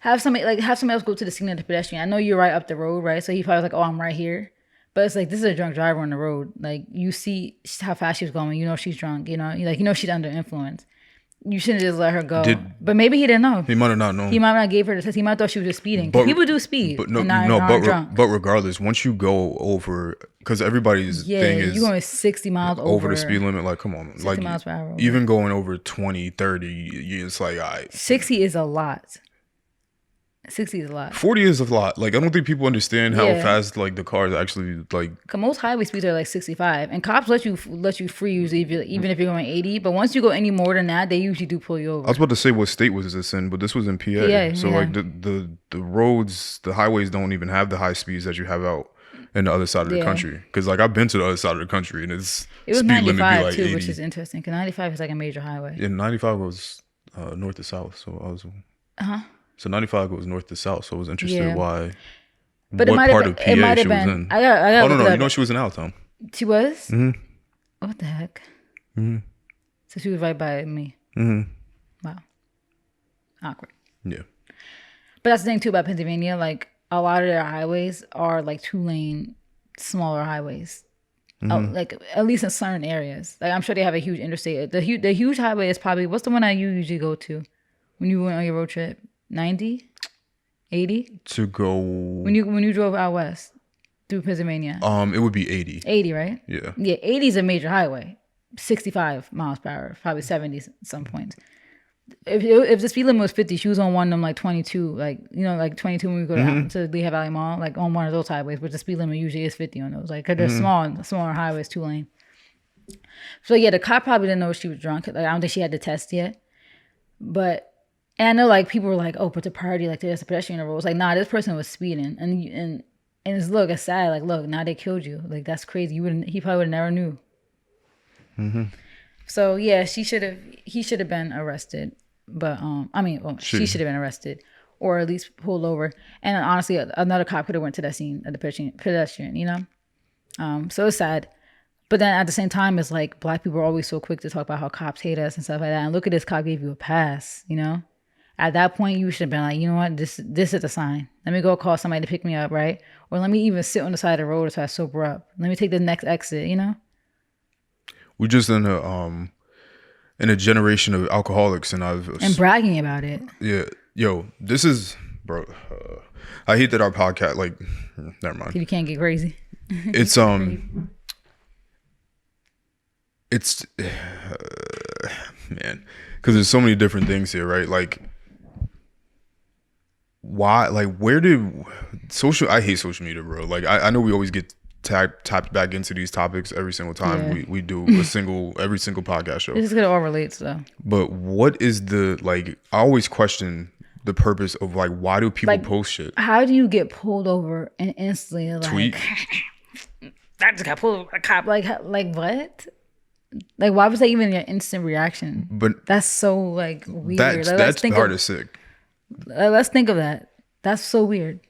go to the scene of the pedestrian. I know you're right up the road, right? So he probably was like, oh, I'm right here. But it's like, this is a drunk driver on the road. Like, you see how fast she was going. You know she's drunk, you know? Like, you know she's under influence. You shouldn't just let her go. But maybe he didn't know. He might have not known. He might not gave her the test. He might have thought she was just speeding. People do speed. But but regardless, once you go over, because everybody's thing is you're going 60 miles over the speed limit. Like, come on, 60 like miles per hour. Even going over 20, 30, it's like, all right. 60 is a lot. 60 is a lot. 40 is a lot. Like, I don't think people understand how fast like the cars actually like. Most highway speeds are like 65, and cops let you free use even if you're going 80. But once you go any more than that, they usually do pull you over. I was about to say what state was this in, but this was in PA. So like the roads, the highways don't even have the high speeds that you have out in the other side of the country. Because like I've been to the other side of the country, and it was speed 95 limit be like too, 80. Which is interesting. Because 95 is like a major highway. And 95 was north to south, so I was. So 95 goes north to south, so I was interested why. But what part of PA she was in? I got no, you know she was in Allentown. She was? Mm-hmm. What the heck? Mm-hmm. So she was right by me. Mm-hmm. Wow. Awkward. Yeah. But that's the thing too about Pennsylvania. Like a lot of their highways are like 2-lane, smaller highways. Like at least in certain areas. Like I'm sure they have a huge interstate. The huge highway is probably, what's the one that you usually go to when you went on your road trip? 90, 80 to go when you drove out west through Pennsylvania. It would be 80. 80, right? Yeah. 80 is a major highway. 65 miles per hour, probably 70 at some points. If the speed limit was 50, she was on one of them like 22, like, you know, like 22 when we go to Lehigh Valley Mall, like on one of those highways, but the speed limit usually is 50 on those, like, because they're smaller highways, 2-lane. So yeah, the cop probably didn't know she was drunk. Like I don't think she had the test yet, but. And I know, like, people were like, oh, but the priority, like, there's a pedestrian on the road. It's like, nah, this person was speeding. And it's, look, it's sad. Like, look, now they killed you. Like, that's crazy. He probably would have never knew. Mm-hmm. So, yeah, he should have been arrested. But, she should have been arrested. Or at least pulled over. And honestly, another cop could have went to that scene of the pedestrian, you know? So it's sad. But then at the same time, it's like, black people are always so quick to talk about how cops hate us and stuff like that. And look at this, cop gave you a pass, you know? At that point, you should have been like, you know what? This is a sign. Let me go call somebody to pick me up, right? Or let me even sit on the side of the road so I sober up. Let me take the next exit, you know? We're just in a generation of alcoholics, and bragging about it. Yeah, yo, this is, bro. I hate that our podcast, like, never mind. You can't get crazy. It's it's man, because there's so many different things here, right? Like. Why, like, where did I hate social media, bro. Like, I know we always get tapped back into these topics every single time we do every single podcast show. It's gonna all relates though. But what is I always question the purpose of, like, why do people post shit? How do you get pulled over and instantly, like, tweet? I just got pulled over a cop. Like what? Like, why was that even your instant reaction? But that's so like weird. That's hard as sick. Let's think of that. That's so weird.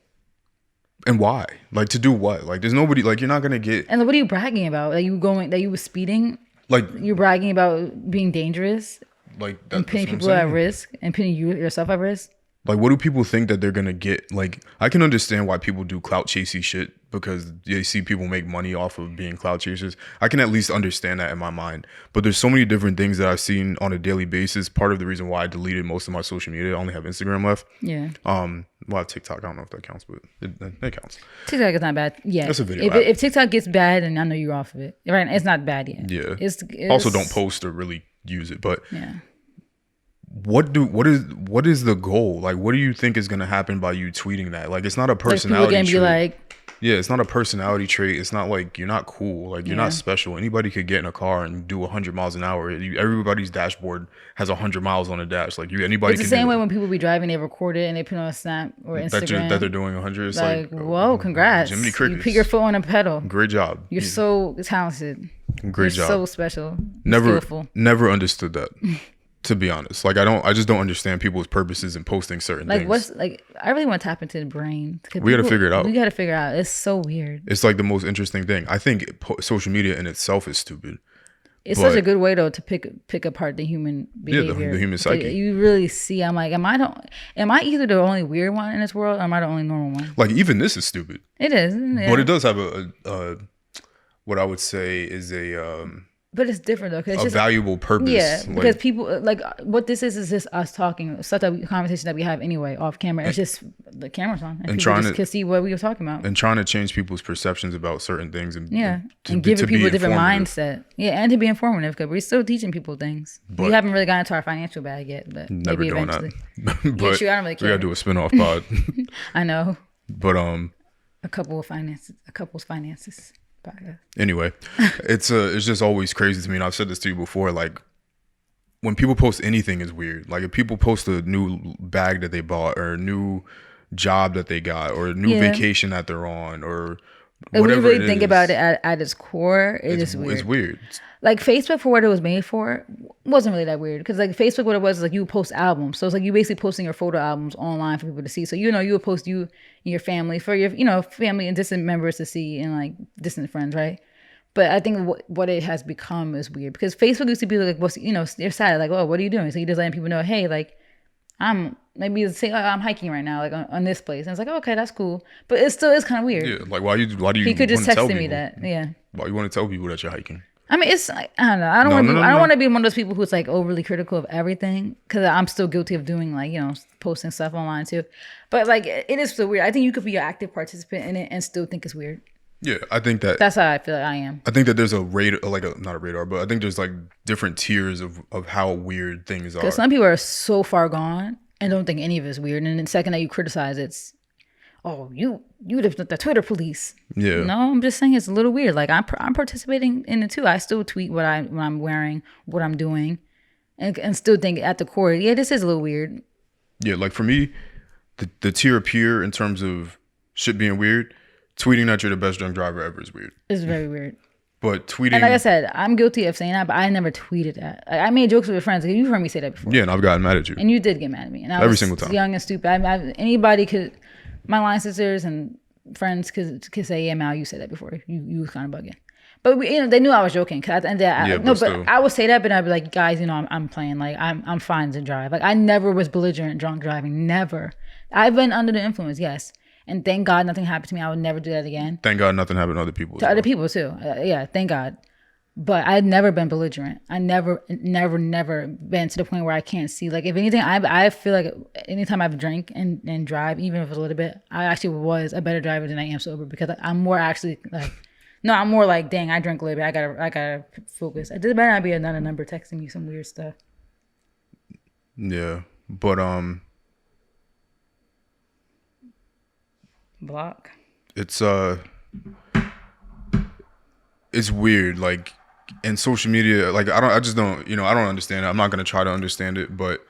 And why? Like, to do what? Like, there's nobody. Like, you're not gonna get. And what are you bragging about? That you were speeding? Like, you're bragging about being dangerous? Like, and putting people at risk and putting yourself at risk? Like, what do people think that they're gonna get? Like, I can understand why people do clout chasing shit because they see people make money off of being clout chasers. I can at least understand that in my mind. But there's so many different things that I've seen on a daily basis. Part of the reason why I deleted most of my social media, I only have Instagram left. Yeah. Well, TikTok, I don't know if that counts, but it counts. TikTok is not bad. Yeah. That's a video. If TikTok gets bad, then I know you're off of it. Right? It's not bad yet. Yeah. It's also don't post or really use it, but yeah. What is the goal? Like, what do you think is gonna happen by you tweeting that? Like, it's not a personality trait. Be like, yeah, it's not a personality trait. It's not like you're not cool. Like, you're not special. Anybody could get in a car and do 100 miles an hour. Everybody's dashboard has 100 miles on the dash. Like, anybody. It's the same way when people be driving, they record it and they put it on Snap or Instagram that they're doing 100. It's like whoa, congrats! Jiminy Crickets. You put your foot on a pedal. Great job. You're so talented. Great job. So special. Never understood that. To be honest, like, I just don't understand people's purposes in posting certain things. I really want to tap into the brain. We got to figure it out. We got to figure it out. It's so weird. It's like the most interesting thing. I think social media in itself is stupid. It's such a good way though to pick apart the human behavior. Yeah, the human psyche. You really see. I'm like, am I either the only weird one in this world, or am I the only normal one? Like, even this is stupid. It is, yeah. But it does have a what I would say is a but it's different though, because it's just valuable purpose. Yeah, because people like what this is just us talking, such a conversation that we have anyway off camera. It's just the camera's on, and people just can see what we were talking about, and trying to change people's perceptions about certain things, and and giving people a different mindset. Yeah, and to be informative, because we're still teaching people things. But we haven't really gotten into our financial bag yet, but maybe eventually. But yeah, sure, I don't really care. We gotta do a spinoff pod. I know, but a couple's finances. Anyway, it's just always crazy to me, and I've said this to you before. Like, when people post anything is weird. Like, if people post a new bag that they bought, or a new job that they got, or a new vacation that they're on, or whatever. If we really think about it at its core, it's weird. It's weird. Like, Facebook, for what it was made for, wasn't really that weird. Because, like, Facebook, what it was, like, you would post albums. So it's like you basically posting your photo albums online for people to see. So, you would post you and your family, for your, family and distant members to see, and, like, distant friends, right? But I think what it has become is weird. Because Facebook used to be like, they're sad. Like, oh, what are you doing? So you're just letting people know, hey, like, I'm hiking right now, like, on this place. And it's like, oh, okay, that's cool. But it still is kind of weird. Yeah, like, why do you? He could just text me that. Yeah. Why you want to tell people that you're hiking? I mean, it's like, I don't know. I don't want to be one of those people who's like overly critical of everything, because I'm still guilty of doing, like, posting stuff online too. But, like, it is still weird. I think you could be an active participant in it and still think it's weird. Yeah, I think that's how I feel like I am. I think that there's not a radar, but I think there's, like, different tiers of how weird things are. Because some people are so far gone and don't think any of it's weird, and then the second that you criticize, it's, oh, you the Twitter police. Yeah. No, I'm just saying it's a little weird. Like, I'm participating in it too. I still tweet what I'm wearing, what I'm doing, and still think at the core, yeah, this is a little weird. Yeah, like, for me, the tier up here in terms of shit being weird, tweeting that you're the best drunk driver ever is weird. It's very weird. But tweeting, and like I said, I'm guilty of saying that, but I never tweeted that. I made jokes with friends. You've heard me say that before. Yeah, and I've gotten mad at you. And you did get mad at me. And I every was single time. Young and stupid. Anybody could. My line sisters and friends could say, yeah, Mal, you said that before. You was kind of bugging. But they knew I was joking. But I would say that, but I'd be like, guys, I'm playing. Like, I'm fine to drive. Like, I never was belligerent drunk driving. Never. I've been under the influence, yes. And thank God nothing happened to me. I would never do that again. Thank God nothing happened to other people. Other people too. Yeah, thank God. But I'd never been belligerent. I never been to the point where I can't see. Like, if anything, I feel like anytime I've drank and drive, even if it's a little bit, I actually was a better driver than I am sober, because I'm more actually like, no, I'm more like, dang, I drank a little bit. I gotta focus. It better not be another number texting me some weird stuff. Yeah, but block. It's weird, like. And social media, like, I don't understand it. I'm not going to try to understand it, but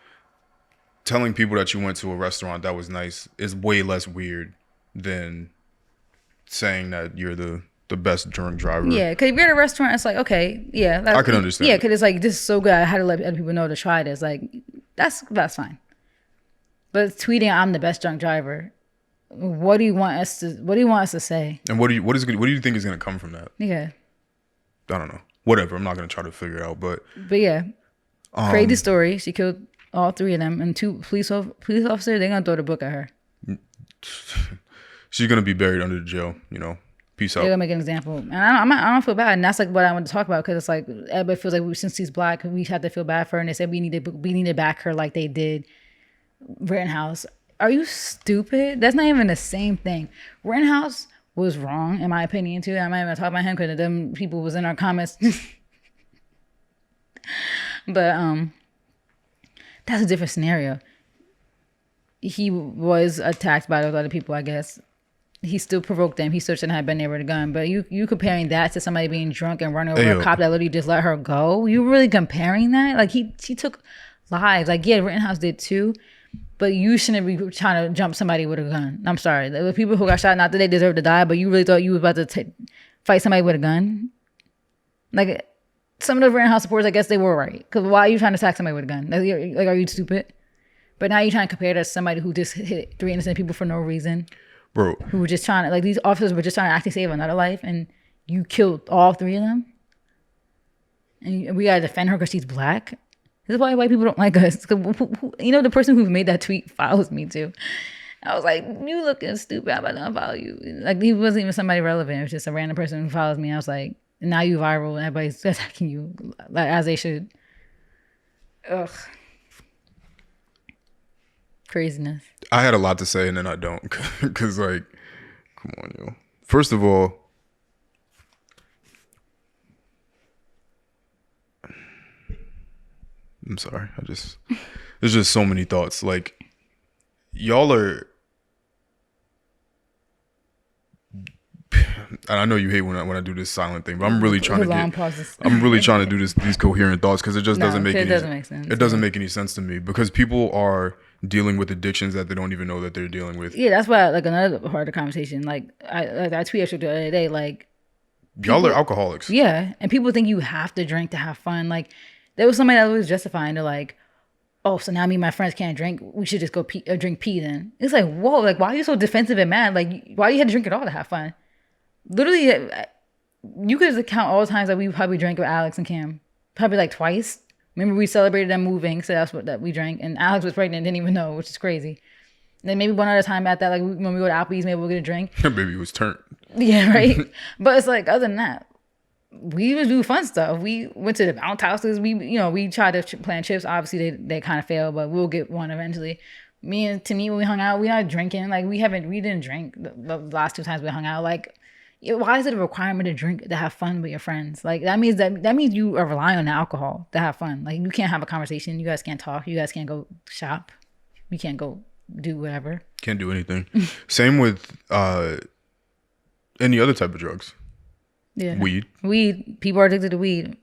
telling people that you went to a restaurant that was nice is way less weird than saying that you're the the best drunk driver. Yeah, because if you're at a restaurant, it's like, okay, yeah. I can understand. Yeah, because it's like, this is so good. I had to let other people know to try this. Like, that's fine. But tweeting, I'm the best drunk driver. What do you want us to say? And what do you think is going to come from that? Yeah. I don't know. Whatever. I'm not going to try to figure it out. But yeah, crazy story. She killed all 3 of them, and 2 police officers. They're gonna throw the book at her. She's gonna be buried under the jail. Peace out. They're gonna make an example, and I don't feel bad. And that's like what I want to talk about, because it's like everybody feels like since she's black, we have to feel bad for her. And they said we need to back her like they did Rittenhouse. Are you stupid? That's not even the same thing. Rittenhouse was wrong, in my opinion, too. I'm not even talking about him because them people was in our comments. But that's a different scenario. He was attacked by those other people, I guess. He still provoked them. He still shouldn't have been there with a gun. But you comparing that to somebody being drunk and running over a cop that literally just let her go? You really comparing that? Like, he took lives. Like, yeah, Rittenhouse did too. But you shouldn't be trying to jump somebody with a gun. I'm sorry. The people who got shot, not that they deserve to die, but you really thought you was about to fight somebody with a gun? Like, some of the Rittenhouse supporters, I guess they were right. Because why are you trying to attack somebody with a gun? Like, are you stupid? But now you're trying to compare that to somebody who just hit 3 innocent people for no reason. Bro. Who were just trying to, like, these officers were just trying to actually save another life, and you killed all 3 of them? And we gotta defend her because she's black? This is why white people don't like us. The person who made that tweet follows me too. I was like, you looking stupid. I'm about to unfollow you. Like, he wasn't even somebody relevant. It was just a random person who follows me. I was like, now you viral and everybody's attacking you, like, as they should. Ugh. Craziness. I had a lot to say and then I don't. Because, like, come on, yo. First of all, I'm sorry. There's just so many thoughts. Like, y'all are, and I know you hate when I do this silent thing, but I'm really trying to do these coherent thoughts, because it just doesn't make sense. It doesn't make any sense to me, because people are dealing with addictions that they don't even know that they're dealing with. Yeah, that's why, like, another part of the conversation. Like, I tweeted the other day, like, y'all are alcoholics. Yeah, and people think you have to drink to have fun. Like, there was somebody that was justifying. They're like, oh, so now me and my friends can't drink. We should just go drink pee then. It's like, whoa, like, why are you so defensive and mad? Like, why do you have to drink at all to have fun? Literally, you could count all the times that we probably drank with Alex and Cam. Probably like twice. Remember, we celebrated them moving, so that's that we drank. And Alex was pregnant and didn't even know, which is crazy. And then maybe one other time at that, like, when we go to Applebee's, maybe we'll get a drink. Baby was turned. Yeah, right? But it's like, other than that, we would do fun stuff. We went to the bounce houses. We tried to plan trips. Obviously, they kind of failed, but we'll get one eventually. Me and Timmy, when we hung out, we not drinking. Like, we didn't drink the last 2 times we hung out. Like, why is it a requirement to drink to have fun with your friends? Like, that means you are relying on alcohol to have fun. Like, you can't have a conversation. You guys can't talk. You guys can't go shop. You can't go do whatever. Can't do anything. Same with any other type of drugs. Yeah. Weed. People are addicted to weed.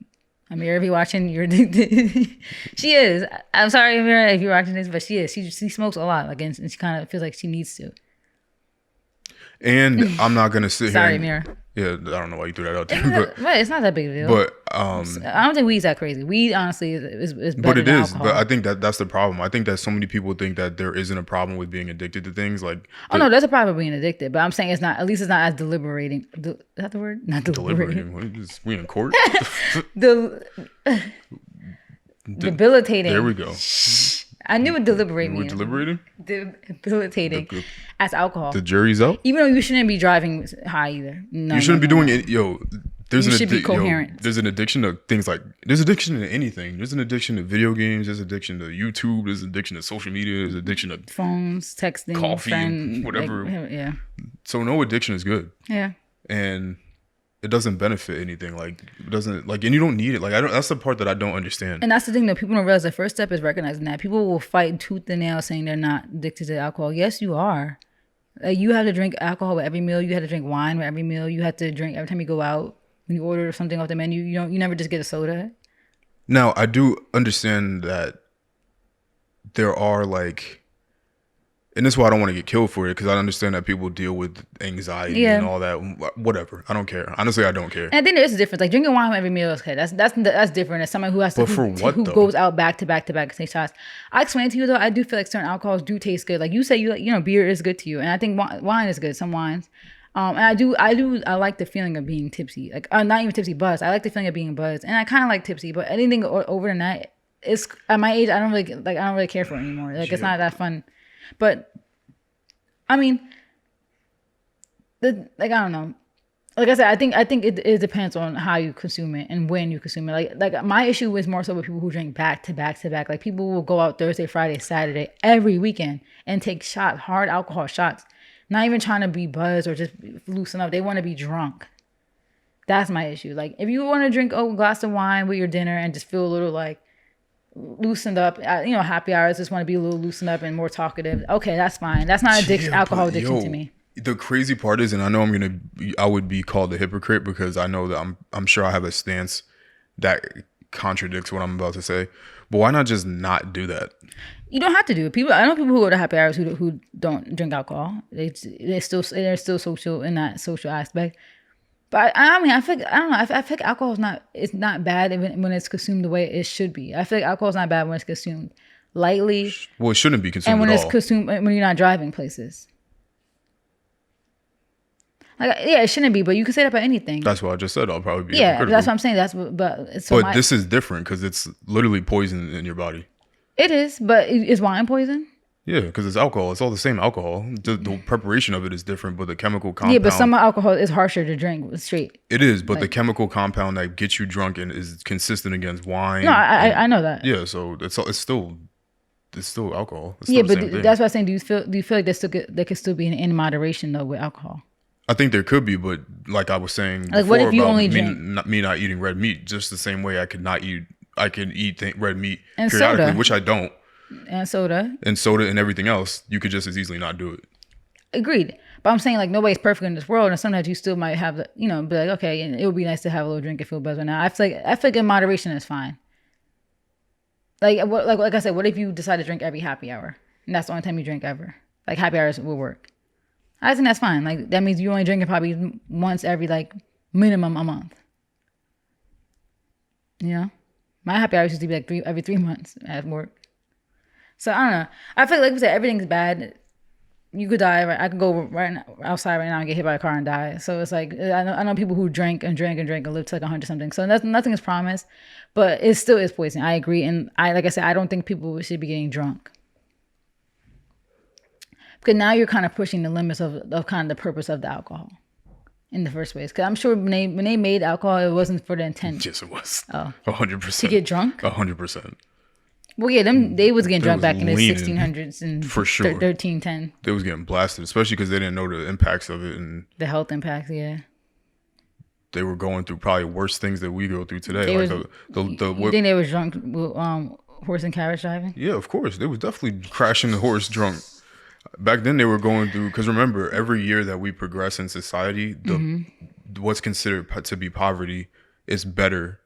Amira, if you're watching, you're addicted. She is. I'm sorry, Amira, if you're watching this, but she is. She smokes a lot. Like, and she kind of feels like she needs to. And I'm not gonna sit Sorry, here. Amira. Yeah, I don't know why you threw that out there, but it's not that big of a deal. But I don't think weed's that crazy. Weed, honestly, is better but it than is. alcohol. But I think that's the problem. I think that so many people think that there isn't a problem with being addicted to things. Like, oh no, there's a problem with being addicted. But I'm saying it's not. At least it's not as deliberating. Is that the word? Not deliberating. We in court. Debilitating. There we go. I knew what deliberate means. Deliberating? Debilitating as alcohol. The jury's out? Even though you shouldn't be driving high either. No, you shouldn't be doing it. There's you should be coherent. There's an addiction to things like, there's addiction to anything. There's an addiction to video games. There's addiction to YouTube. There's addiction to social media. There's addiction to phones, texting, coffee, whatever. Like, yeah. So no addiction is good. Yeah. And it doesn't benefit anything. Like, it doesn't, like, and you don't need it. Like, that's the part that I don't understand. And that's the thing that people don't realize. The first step is recognizing that. People will fight tooth and nail saying they're not addicted to alcohol. Yes, you are. Like, you have to drink alcohol with every meal. You have to drink wine with every meal. You have to drink every time you go out. When you order something off the menu, you never just get a soda. Now, I do understand that there are, like, And that's why I don't want to get killed for it, because I understand that people deal with anxiety and all that. Whatever. I don't care. Honestly, I don't care. And I think there is a difference. Like drinking wine every meal is okay. That's different. As someone who has to, But for what, who though? goes out back to back to back to take shots. I explained to you though, I do feel like certain alcohols do taste good. Like you say, beer is good to you, and I think wine is good. Some wines. And I like the feeling of being tipsy. Like not even tipsy, buzzed. I like the feeling of being buzzed, and I kind of like tipsy. But anything over the night, it's at my age, I don't really care for it anymore. Like it's not that fun. But I mean, I don't know. Like I said, I think it depends on how you consume it and when you consume it. Like my issue is more so with people who drink back to back to back. Like people will go out Thursday, Friday, Saturday, every weekend and take hard alcohol shots. Not even trying to be buzzed or just loosen up. They want to be drunk. That's my issue. Like if you want to drink a glass of wine with your dinner and just feel a little like loosened up, happy hours, just want to be a little loosened up and more talkative. Okay, that's fine. That's not alcohol addiction to me. The crazy part is, and I know I would be called a hypocrite because I know that I'm sure I have a stance that contradicts what I'm about to say. But why not just not do that? You don't have to do it. I know people who go to happy hours who don't drink alcohol. They're still social in that social aspect. But I mean, I feel like alcohol it's not bad when it's consumed the way it should be. I feel like alcohol is not bad when it's consumed lightly. Well, it shouldn't be consumed and when at it's all. consumed when you're not driving places. Like it shouldn't be, but you can say that about anything. That's what I just said. I'll probably be hypocritical. That's what I'm saying. But this is different because it's literally poison in your body. It is, but is wine poison? Yeah, because it's alcohol. It's all the same alcohol. The preparation of it is different, but the chemical compound. Yeah, but some alcohol is harsher to drink straight. It is, but the chemical compound that gets you drunk and is consistent against wine. No, I know that. Yeah, so it's still alcohol. It's still that's what I'm saying. Do you feel like there could still be in moderation though with alcohol? I think there could be, but like I was saying like, before, what if you about only me not eating red meat, just the same way I can eat red meat and periodically, soda. which I don't. And soda and everything else, you could just as easily not do it. Agreed. But I'm saying like nobody's perfect in this world, and sometimes you still might have be like, okay, and it would be nice to have a little drink and feel better. Now I feel like in moderation is fine. Like I said, what if you decide to drink every happy hour and that's the only time you drink ever? Like happy hours will work. I think that's fine. Like that means you only drink it probably once every like minimum a month. My happy hours used to be like every 3 months at work. So I don't know. I feel like we said everything's bad. You could die. Right? I could go outside right now and get hit by a car and die. So it's like I know people who drink and live to like 100 something. So nothing is promised, but it still is poison. I agree, and like I said, I don't think people should be getting drunk. Because now you're kind of pushing the limits of kind of the purpose of the alcohol in the first place. Because I'm sure when they made alcohol, it wasn't for the intent. Yes, it was. Oh, 100%. To get drunk? 100%. Well, yeah, they was getting drunk back in the 1600s and for sure 1310. They was getting blasted, especially because they didn't know the impacts of it and the health impacts. Yeah, they were going through probably worse things that we go through today. You think they was drunk with horse and carriage driving? Yeah, of course. They was definitely crashing the horse drunk. Back then they were going through, because remember, every year that we progress in society, what's considered to be poverty is better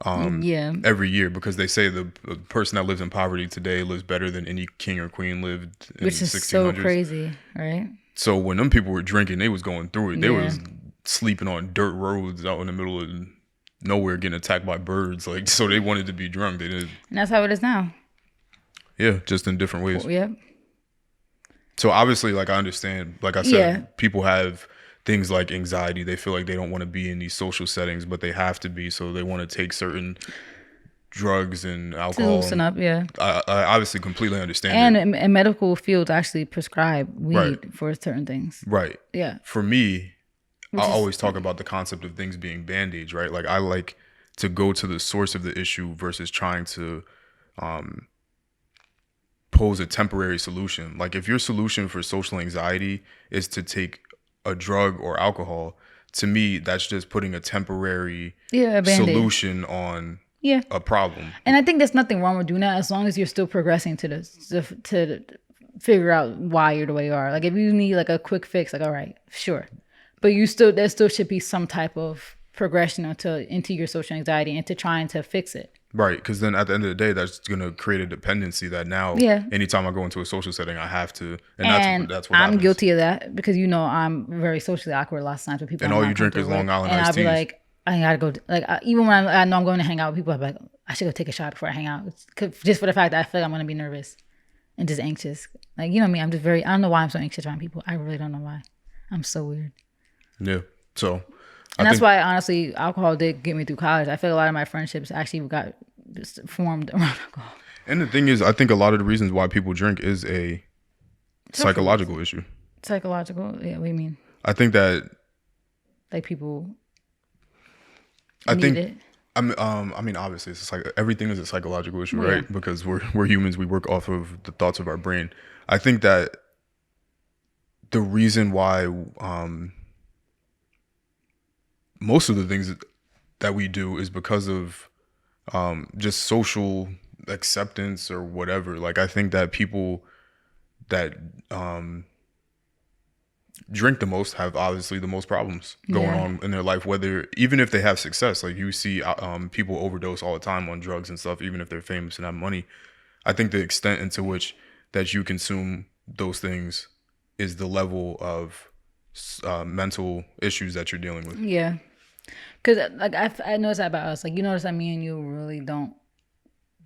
every year, because they say the person that lives in poverty today lives better than any king or queen lived in which the 1600s. Which is so crazy, right? So when them people were drinking, they was going through it. They was sleeping on dirt roads out in the middle of nowhere, getting attacked by birds. Like, so they wanted to be drunk. They didn't. And that's how it is now. Yeah, just in different ways. Well, yeah. So obviously, like I understand, like I said, people have things like anxiety. They feel like they don't want to be in these social settings, but they have to be. So they want to take certain drugs and alcohol. To loosen up, yeah. I obviously completely understand. And medical fields actually prescribe weed for certain things. Right. Yeah. For me, I always talk about the concept of things being band-aids, right? Like I like to go to the source of the issue versus trying to pose a temporary solution. Like if your solution for social anxiety is to take a drug or alcohol, to me that's just putting a temporary solution on a problem. And I think there's nothing wrong with doing that as long as you're still progressing to figure out why you're the way you are. Like if you need like a quick fix, like all right, sure, but there still should be some type of progression into your social anxiety and to trying to fix it. Right, because then at the end of the day, that's gonna create a dependency that now, Yeah. anytime I go into a social setting, I have to, and that's what I'm happens. guilty of that because I'm very socially awkward lots of times with people. And I'm all not you drink is comfortable Long with. Island and iced I'll be teas. like, I gotta go. Like even when I know I'm going to hang out with people, I'm like, I should go take a shot before I hang out, just for the fact that I feel like I'm gonna be nervous and just anxious. Like me, I'm just very. I don't know why I'm so anxious around people. I really don't know why. I'm so weird. Yeah. So. And that's why, honestly, alcohol did get me through college. I feel like a lot of my friendships actually got just formed around alcohol. And the thing is, I think a lot of the reasons why people drink is a psychological issue. Psychological? Yeah, what do you mean? I think that. Like people. I need think. It. I mean, obviously, it's like everything is a psychological issue, Yeah. right? Because we're humans. We work off of the thoughts of our brain. I think that the reason why most of the things that we do is because of just social acceptance or whatever. Like, I think that people that drink the most have obviously the most problems going on in their life, even if they have success. Like, you see people overdose all the time on drugs and stuff, even if they're famous and have money. I think the extent into which that you consume those things is the level of mental issues that you're dealing with. Yeah. Because like I noticed that about us. Like, you notice that me and you really don't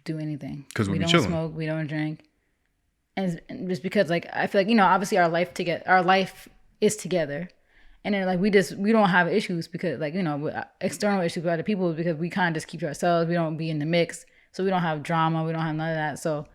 do anything. Because we don't chilling. Smoke, we don't drink. And just because like I feel like, obviously our life is together. And then like we don't have issues because like, external issues with other people because we kind of just keep to ourselves. We don't be in the mix. So we don't have drama. We don't have none of that. So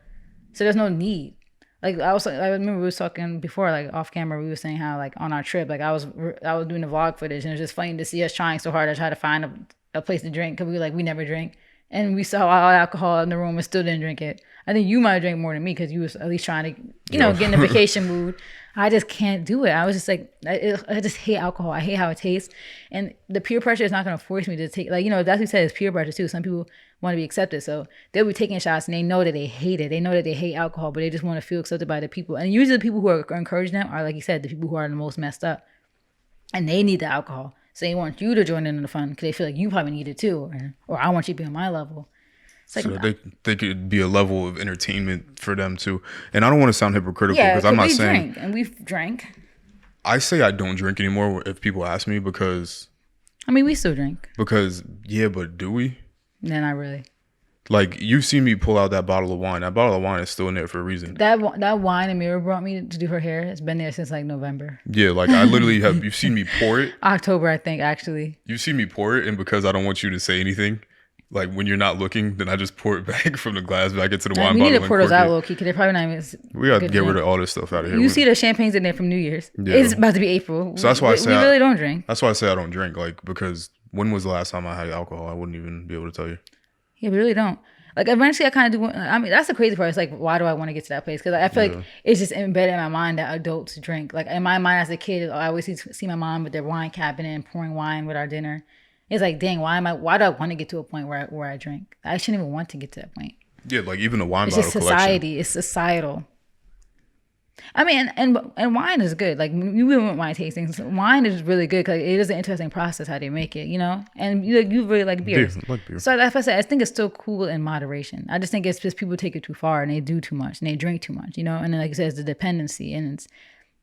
there's no need. Like I remember we was talking before, like off camera, we were saying how like on our trip, like I was doing the vlog footage and it was just funny to see us trying so hard to try to find a place to drink because we never drink. And we saw all alcohol in the room and still didn't drink it. I think you might have drank more than me because you was at least trying to, get in the vacation mood. I just can't do it. I was just like, I just hate alcohol. I hate how it tastes. And the peer pressure is not going to force me to take, like, that's what you said, it's peer pressure too. Some people want to be accepted. So they'll be taking shots and they know that they hate it. They know that they hate alcohol, but they just want to feel accepted by the people. And usually the people who are encouraging them are, like you said, the people who are the most messed up. And they need the alcohol. So they want you to join in the fun because they feel like you probably need it too. Or I want you to be on my level. Like, so they could be a level of entertainment for them too. And I don't want to sound hypocritical because I'm not saying. And we've drank. I say I don't drink anymore if people ask me because. I mean, we still drink. Because but do we? No, not really. Like, you've seen me pull out that bottle of wine. That bottle of wine is still in there for a reason. That wine Amira brought me to do her hair, it's been there since like November. Yeah, like I literally have. You've seen me pour it. October, I think, actually. You've seen me pour it, and because I don't want you to say anything. Like, when you're not looking, then I just pour it back from the glass back into the wine bottle. We need to pour those out low key because they're probably not even. We got to get rid of all this stuff out of here. You see the champagnes in there from New Year's. Yeah. It's about to be April. So that's why I say we really don't drink. That's why I say I don't drink. Like, because when was the last time I had alcohol? I wouldn't even be able to tell you. Yeah, we really don't. Like, eventually I kind of do. I mean, that's the crazy part. It's like, why do I want to get to that place? Because I feel like it's just embedded in my mind that adults drink. Like, in my mind as a kid, I always see my mom with their wine cabinet and pouring wine with our dinner. It's like, dang, why do I want to get to a point where I drink? I shouldn't even want to get to that point. Yeah, like even the wine it's bottle just society. It's societal. I mean, and wine is good. Like, you wouldn't mind tastings. Wine is really good because it is an interesting process how they make it, And you really like beers. Like beer. So like I said, I think it's still cool in moderation. I just think it's just people take it too far and they do too much and they drink too much, And then, like you said, it's the dependency and it's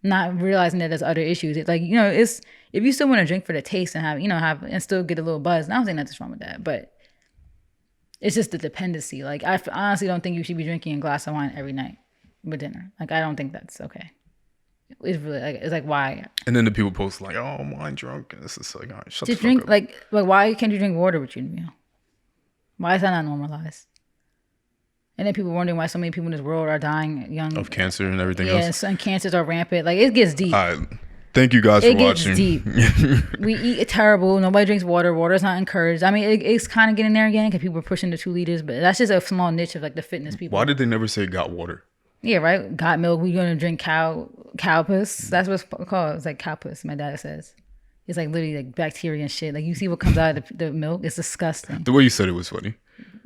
not realizing that there's other issues. It's like, it's if you still want to drink for the taste and have and still get a little buzz. And I don't think nothing's wrong with that, but it's just the dependency. Like, I honestly don't think you should be drinking a glass of wine every night with dinner. Like, I don't think that's okay. It's really like, it's like, why? And then the people post like, "Oh, I'm wine drunk," and it's just like, all right, shut the fuck drink up. like why can't you drink water with your meal? Why is that not normalized? And then people wondering why so many people in this world are dying young of cancer and everything else. Yes, and cancers are rampant. Like, it gets deep. All right. Thank you guys for watching. It gets deep. We eat terrible. Nobody drinks water. Water's not encouraged. I mean, it's kind of getting there again because people are pushing the 2 liters, but that's just a small niche of like the fitness people. Why did they never say got water? Yeah, right. Got milk. We're gonna drink cow puss. That's what's called. It's like cow puss. My dad says. It's like literally like bacteria and shit. Like, you see what comes out of the milk. It's disgusting. The way you said it was funny.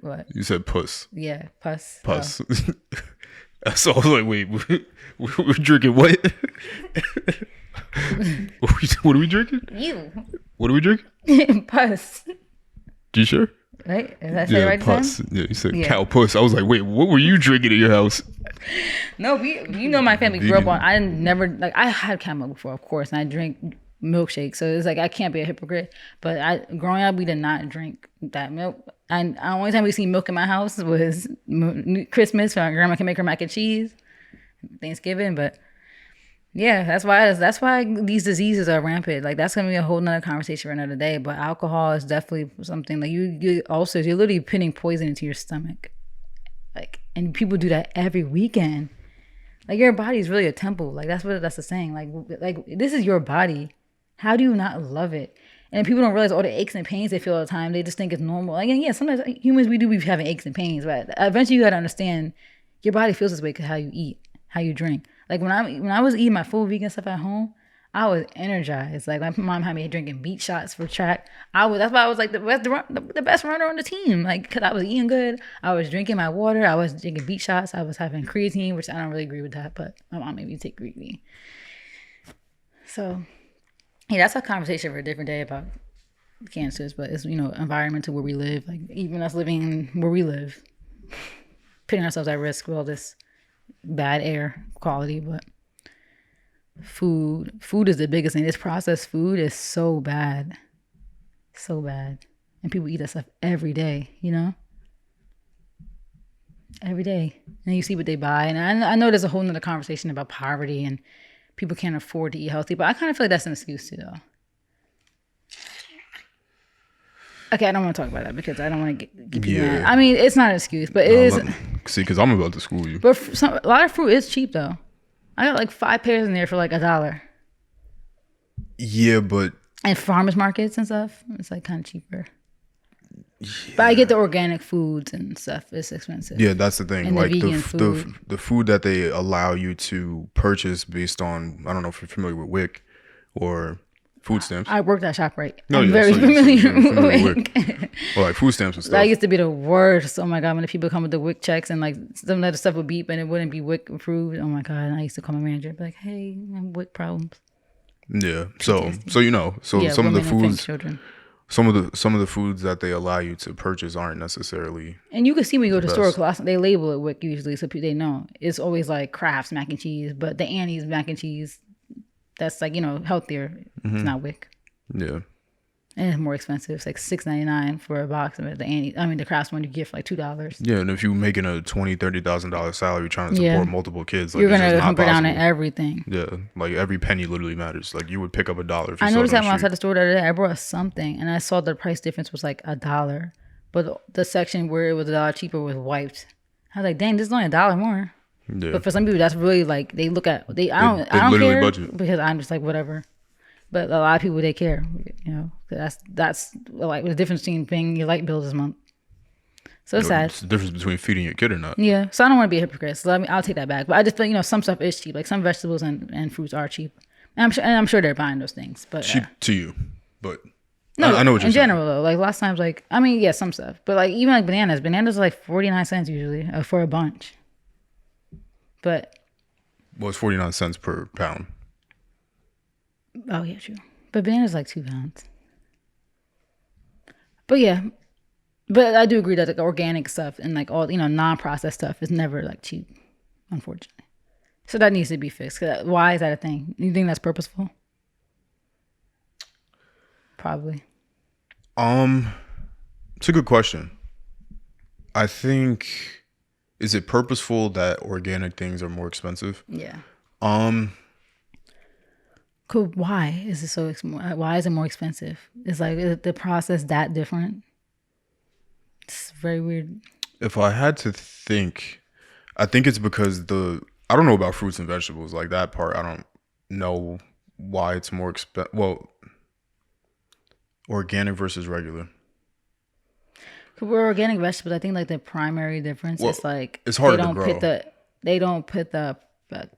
What? You said puss. Yeah, puss. Puss. Oh. So I was like, wait, we're drinking what? What are we drinking? You. What are we drinking? Puss. You sure? Right? Did I say it right puss. time? Yeah, you said Yeah. cow puss. I was like, wait, what were you drinking in your house? No, my family grew up Vegan. on. I never like. I had cow milk before, of course, and I drink milkshake. So it's like I can't be a hypocrite. But growing up, we did not drink that milk. And the only time we see milk in my house was Christmas. So my grandma can make her mac and cheese, Thanksgiving. But yeah, that's why these diseases are rampant. Like that's gonna be a whole nother conversation for another day. But alcohol is definitely something like you're literally putting poison into your stomach. Like, and people do that every weekend. Like your body is really a temple. Like that's the saying. Like this is your body. How do you not love it? And people don't realize all the aches and pains they feel all the time. They just think it's normal. Like, and yeah, sometimes humans we be having aches and pains, but eventually you got to understand your body feels this way because how you eat, how you drink. Like when I was eating my full vegan stuff at home, I was energized. Like my mom had me drinking beet shots for track. That's why I was like the best runner on the team. Like because I was eating good, I was drinking my water, I was drinking beet shots, I was having creatine, which I don't really agree with that, but my mom made me take creatine. So yeah, that's a conversation for a different day about cancers, but it's environmental where we live. Like even us living where we live, putting ourselves at risk with all this bad air quality, but. Food is the biggest thing. This processed food is so bad, and people eat that stuff every day. Every day, and you see what they buy. And I know there's a whole nother conversation about poverty and people can't afford to eat healthy, but I kind of feel like that's an excuse too, though. Okay, I don't want to talk about that because I don't want to get people mad. I mean, it's not an excuse, but it is. See, because I'm about to school you. But a lot of fruit is cheap though. I got like 5 pears in there for like $1. Yeah, but and farmers markets and stuff, it's like kind of cheaper. Yeah. But I get the organic foods and stuff. It's expensive. Yeah, that's the thing. And like the food that they allow you to purchase based on, I don't know if you're familiar with WIC or food stamps. I worked at ShopRite. No, I'm very familiar with WIC. Or like food stamps and stuff. That used to be the worst. Oh my God, when the people come with the WIC checks and like some of the stuff would beep and it wouldn't be WIC approved. Oh my God, and I used to call my manager and be like, hey, I have WIC problems. Yeah. So some of the foods, some of the foods that they allow you to purchase aren't necessarily. And you can see when you go to the store, they label it WIC usually, so they know. It's always like Kraft's mac and cheese, but the Annie's mac and cheese, that's like healthier. Mm-hmm. It's not WIC. Yeah. And it's more expensive. It's like $6.99 for a box of it. The Kraft's one you get for like $2. Yeah, and if you're making a $20,000-$30,000 salary trying to support multiple kids, like you're gonna hunker down at everything. Yeah, like every penny literally matters. Like you would pick up $1 if you I noticed that when I was street. at the store the other day, I brought something and I saw the price difference was like $1, but the section where it was $1 cheaper was wiped. I was like, dang, this is only $1 more. Yeah. But for some people, that's really like they look at I don't care budget. Because I'm just like whatever. But a lot of people, they care, that's like the difference between paying your light bill this month. So it's sad. It's the difference between feeding your kid or not. Yeah. So I don't want to be a hypocrite. So I'll take that back. But I just feel, some stuff is cheap. Like some vegetables and fruits are cheap. And I'm sure they're buying those things. But cheap to you. But no, I know what you're saying. In general though. Like last times, like, I mean, yeah, some stuff. But like even like bananas. Bananas are like 49 cents usually for a bunch. But. Well, it's 49 cents per pound. Oh yeah, true. But bananas like 2 pounds. But yeah, but I do agree that like organic stuff and like all non-processed stuff is never like cheap, unfortunately. So that needs to be fixed. Why is that a thing? You think that's purposeful? Probably. It's a good question. I think, is it purposeful that organic things are more expensive? Yeah. Cool. Why is it so? Why is it more expensive? Is like the process that different? It's very weird. If I had to think, I think it's because I don't know about fruits and vegetables, like that part. I don't know why it's more expensive. Well, organic versus regular. We're organic vegetables. I think like the primary difference is like it's harder to grow. They don't put the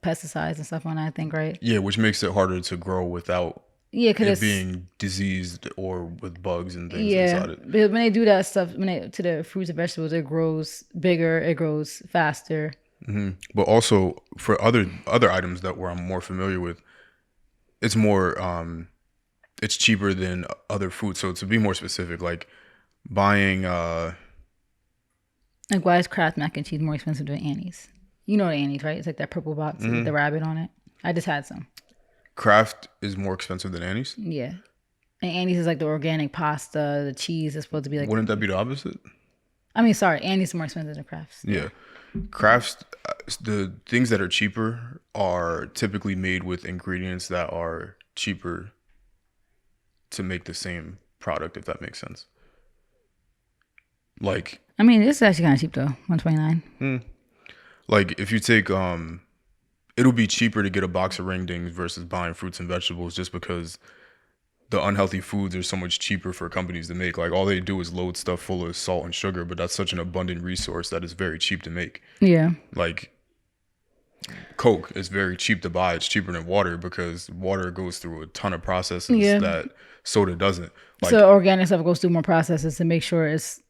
pesticides and stuff on it, I think, right? Yeah, which makes it harder to grow without it being diseased or with bugs and things inside it. Because when they do that stuff, to the fruits and vegetables, it grows bigger, it grows faster. Mm-hmm. But also for other items that I'm more familiar with, it's more it's cheaper than other foods. So to be more specific, like buying Like, why is Kraft mac and cheese more expensive than Annie's? You know the Annie's, right? It's like that purple box with the rabbit on it. I just had some. Kraft is more expensive than Annie's. Yeah. And Annie's is like the organic pasta. The cheese is supposed to be like... Wouldn't that be the opposite? I mean, sorry. Annie's is more expensive than Kraft's. Yeah. Kraft's, the things that are cheaper are typically made with ingredients that are cheaper to make the same product, if that makes sense. Like, I mean, it's actually kind of cheap though. $129. like if you take it'll be cheaper to get a box of ring dings versus buying fruits and vegetables, just because the unhealthy foods are so much cheaper for companies to make. Like, all they do is load stuff full of salt and sugar, but that's such an abundant resource that is very cheap to make. Yeah. Like, Coke is very cheap to buy. It's cheaper than water because water goes through a ton of processes that soda doesn't. Like, so organic stuff goes through more processes to make sure it's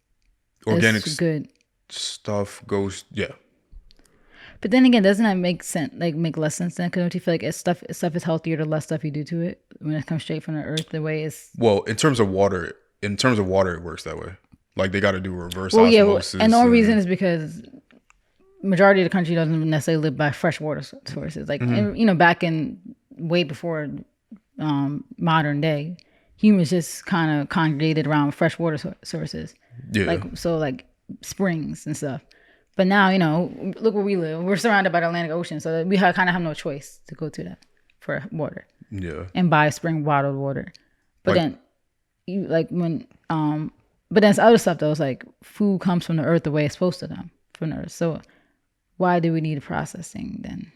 good stuff goes, But then again, doesn't that make sense? Like, make less sense then? Because don't you feel like stuff is healthier the less stuff you do to it when it comes straight from the earth? The way it's... Well, in terms of water, it works that way. Like, they got to do reverse osmosis. And the only reason is because majority of the country doesn't necessarily live by fresh water sources. Like, and, back in way before modern day, humans just kind of congregated around fresh water sources. Yeah. Like springs and stuff. But now, look where we live. We're surrounded by the Atlantic Ocean, so we kind of have no choice to go to that for water. Yeah. And buy spring bottled water. But then, but then it's other stuff though. It's like food comes from the earth the way it's supposed to come from the earth. So why do we need processing then?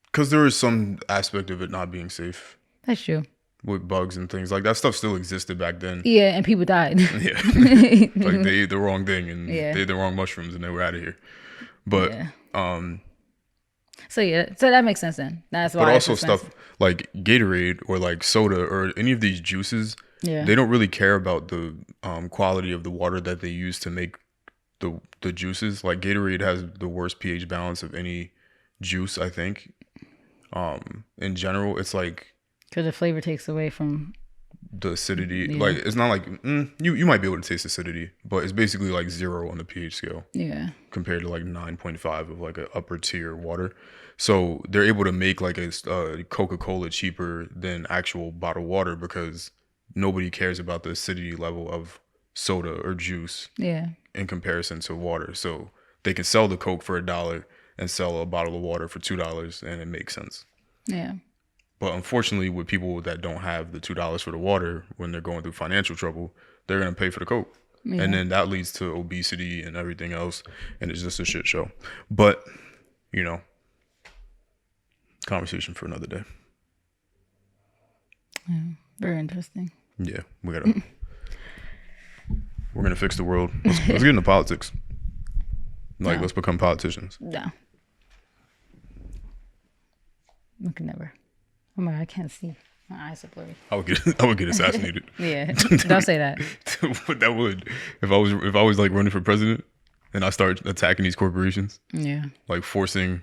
Because there is some aspect of it not being safe. That's true. With bugs and things like that stuff still existed back then. Yeah, and people died. Yeah, like they ate the wrong thing and they ate the wrong mushrooms and they were out of here. But so that makes sense then. That's why. But also stuff like Gatorade or like soda or any of these juices, they don't really care about the quality of the water that they use to make the juices. Like, Gatorade has the worst pH balance of any juice, I think. In general, it's like, because the flavor takes away from the acidity. Yeah. Like, it's not like you might be able to taste acidity, but it's basically like 0 on the pH scale. Yeah. Compared to like 9.5 of like an upper tier water. So they're able to make like a Coca-Cola cheaper than actual bottled water because nobody cares about the acidity level of soda or juice. Yeah. In comparison to water. So they can sell the Coke for $1 and sell a bottle of water for $2, and it makes sense. Yeah. But unfortunately, with people that don't have the $2 for the water, when they're going through financial trouble, they're going to pay for the Coke. Yeah. And then that leads to obesity and everything else. And it's just a shit show. But, conversation for another day. Yeah, very interesting. Yeah, we're going to fix the world. Let's get into politics. Like, let's become politicians. No. I could never. Oh my God, I can't see. My eyes are blurry. I would get assassinated. Yeah. Don't say that. That would. If I was like running for president and I start attacking these corporations. Yeah. Like forcing.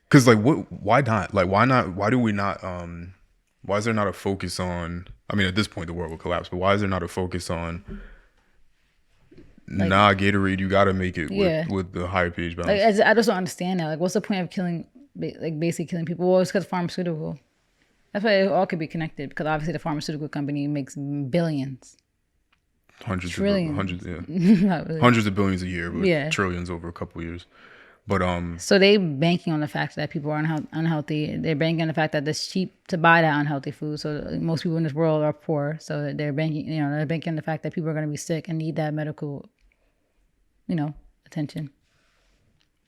Because like why not? Like why do we not why is there not a focus on, I mean, at this point the world will collapse, but why is there not a focus on Gatorade, you gotta make it with the higher pH balance. Like, I just don't understand that. Like, what's the point of basically killing people? Well, it's because pharmaceutical. That's why it all could be connected, because obviously the pharmaceutical company makes billions. Hundreds of billions a year, but trillions over a couple of years. But so they banking on the fact that people are unhealthy. They're banking on the fact that it's cheap to buy that unhealthy food. So most people in this world are poor. So they're banking, they're banking on the fact that people are going to be sick and need that medical, attention.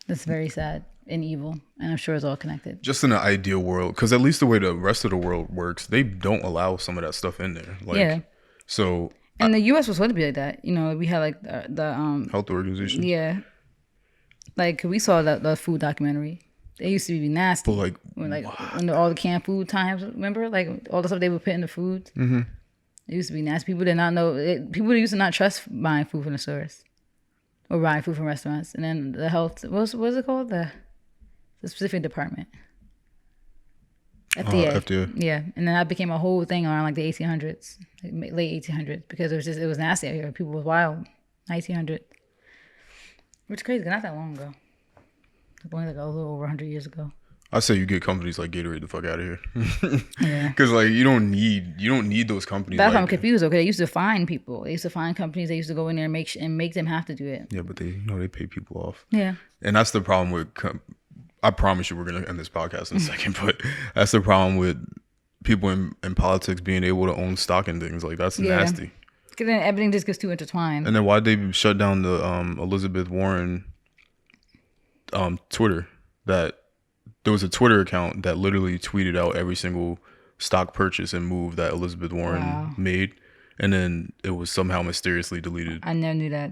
That's very sad and evil, and I'm sure it's all connected. Just in an ideal world, because at least the way the rest of the world works, they don't allow some of that stuff in there. Like, so. And the U.S. was supposed to be like that. We had like the health organization. Yeah. Like, we saw the food documentary. They used to be nasty. But when all the canned food times, remember? Like, all the stuff they would put in the food. Mm-hmm. It used to be nasty. People did not know. People used to not trust buying food from the stores or buying food from restaurants. And then the health, what's it called? The specific department. FDA. FDA. Yeah, and then that became a whole thing around like the 1800s, like late 1800s, because it was nasty out here. People was wild. 1900, which is crazy. 'Cause not that long ago. Only like a little over 100 years ago. I say you get companies like Gatorade the fuck out of here. Yeah. Because like you don't need those companies. That's why like, I'm confused. Okay, they used to find people. They used to find companies. They used to go in there and make them have to do it. Yeah, but they pay people off. Yeah. And that's the problem with. I promise you, we're gonna end this podcast in a second. But that's the problem with people in politics being able to own stock and things. Like that's nasty. Because then everything just gets too intertwined. And then why'd they shut down the Elizabeth Warren Twitter? That there was a Twitter account that literally tweeted out every single stock purchase and move that Elizabeth Warren made, and then it was somehow mysteriously deleted. I never knew that.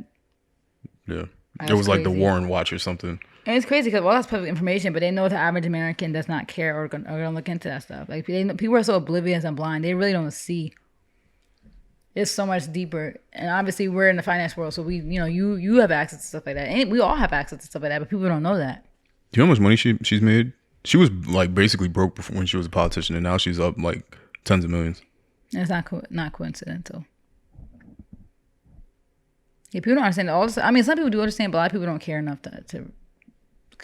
Yeah, it was like the Warren Watch or something. And it's crazy because that's public information, but they know the average American does not care or gonna look into that stuff. Like people are so oblivious and blind; they really don't see. It's so much deeper, and obviously we're in the finance world, so you have access to stuff like that, and we all have access to stuff like that, but people don't know that. Do you know how much money she's made? She was like basically broke before when she was a politician, and now she's up like tens of millions. And it's not coincidental. Yeah, people don't understand all this. I mean, some people do understand, but a lot of people don't care enough to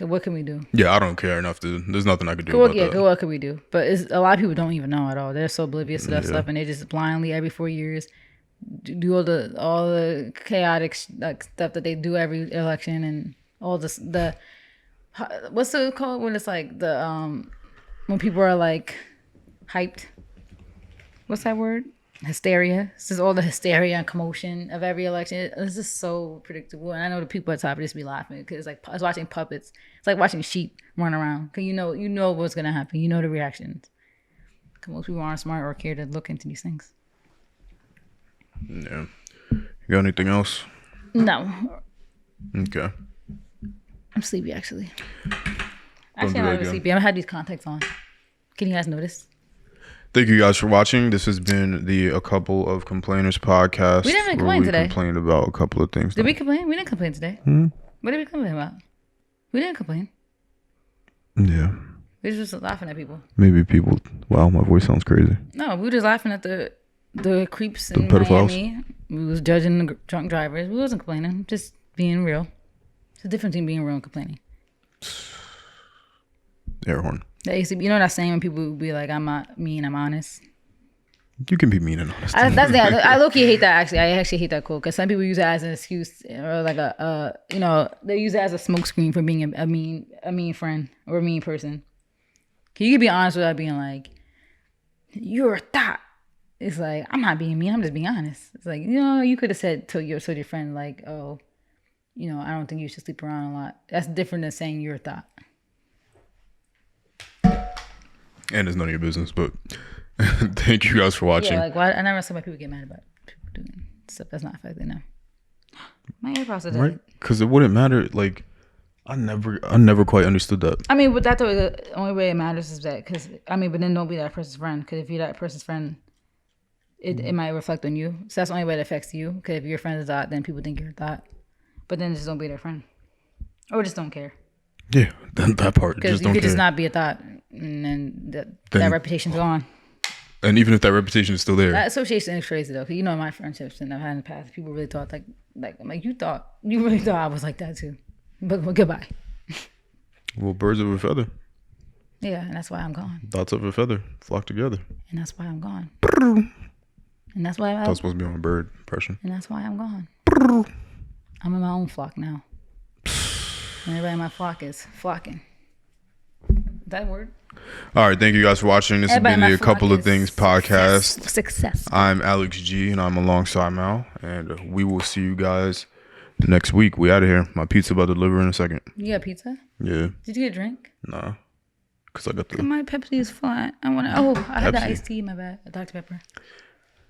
what can we do? Yeah, I don't care enough to. There's nothing I could do. About that. What could we do? But a lot of people don't even know at all. They're so oblivious to that stuff, and they just blindly every 4 years do all the chaotic like stuff that they do every election, and all this what's it called when it's like the when people are like hyped? What's that word? Hysteria. It's just all the hysteria and commotion of every election. It's just so predictable. And I know the people at the top just be laughing because it's watching puppets. It's like watching sheep run around. Cause you know what's gonna happen. You know the reactions. Cause most people aren't smart or care to look into these things. Yeah. You got anything else? No. Okay. I'm sleepy actually. I'm not even sleepy. I've had these contacts on. Can you guys notice? Thank you guys for watching. This has been the A Couple of Complainers podcast. We didn't really complain today. We complained about a couple of things. Did we complain? We didn't complain today. What did we complain about? We didn't complain. Yeah. We were just laughing at people. Maybe people. Wow, my voice sounds crazy. No, we were just laughing at the creeps in Miami. We was judging the drunk drivers. We wasn't complaining. Just being real. It's the difference between being real and complaining. Air horn. You know that saying when people be like, I'm not mean, I'm honest? You can be mean and honest. I low-key hate that, actually. I actually hate that quote because some people use it as an excuse or like they use it as a smokescreen for being a mean friend or a mean person. You can be honest without being like, you're a thought. It's like, I'm not being mean, I'm just being honest. It's like, you could have said to your friend like, oh, I don't think you should sleep around a lot. That's different than saying you're a thought. And it's none of your business, but thank you guys for watching. Yeah, like why I never saw why people get mad about people doing stuff that's not affecting them. My AirPods are dead. Right? Because it wouldn't matter. Like, I never quite understood that. I mean, but that's the only way it matters is that but then don't be that person's friend. Because if you're that person's friend, it might reflect on you. So that's the only way it affects you. Because if your friend is that, then people think you're that. But then just don't be their friend, or just don't care. Yeah, that part. Because you could just not be a thought, and then that reputation's gone. And even if that reputation is still there, that association is crazy though. Cause my friendships that I've had in the past, people really thought like I'm like you really thought I was like that too, but goodbye. Well, birds of a feather. Yeah, and that's why I'm gone. Thoughts of a feather flock together. And that's why I'm gone. And that's why I was supposed to be on a bird impression. And that's why I'm gone. I'm in my own flock now. And everybody in my flock is flocking. Is that a word? All right, thank you guys for watching. This has been the A Couple of Things podcast. Success. I'm Alex G, and I'm alongside Mal, and we will see you guys next week. We out of here. My pizza about to deliver in a second. You got pizza? Yeah. Did you get a drink? Nah, because I got the. My Pepsi is flat. I had the iced tea. My bad. Dr. Pepper.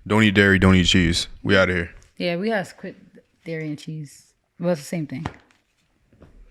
Don't eat dairy. Don't eat cheese. We out of here. Yeah, we gotta quit dairy and cheese. Well, it's the same thing.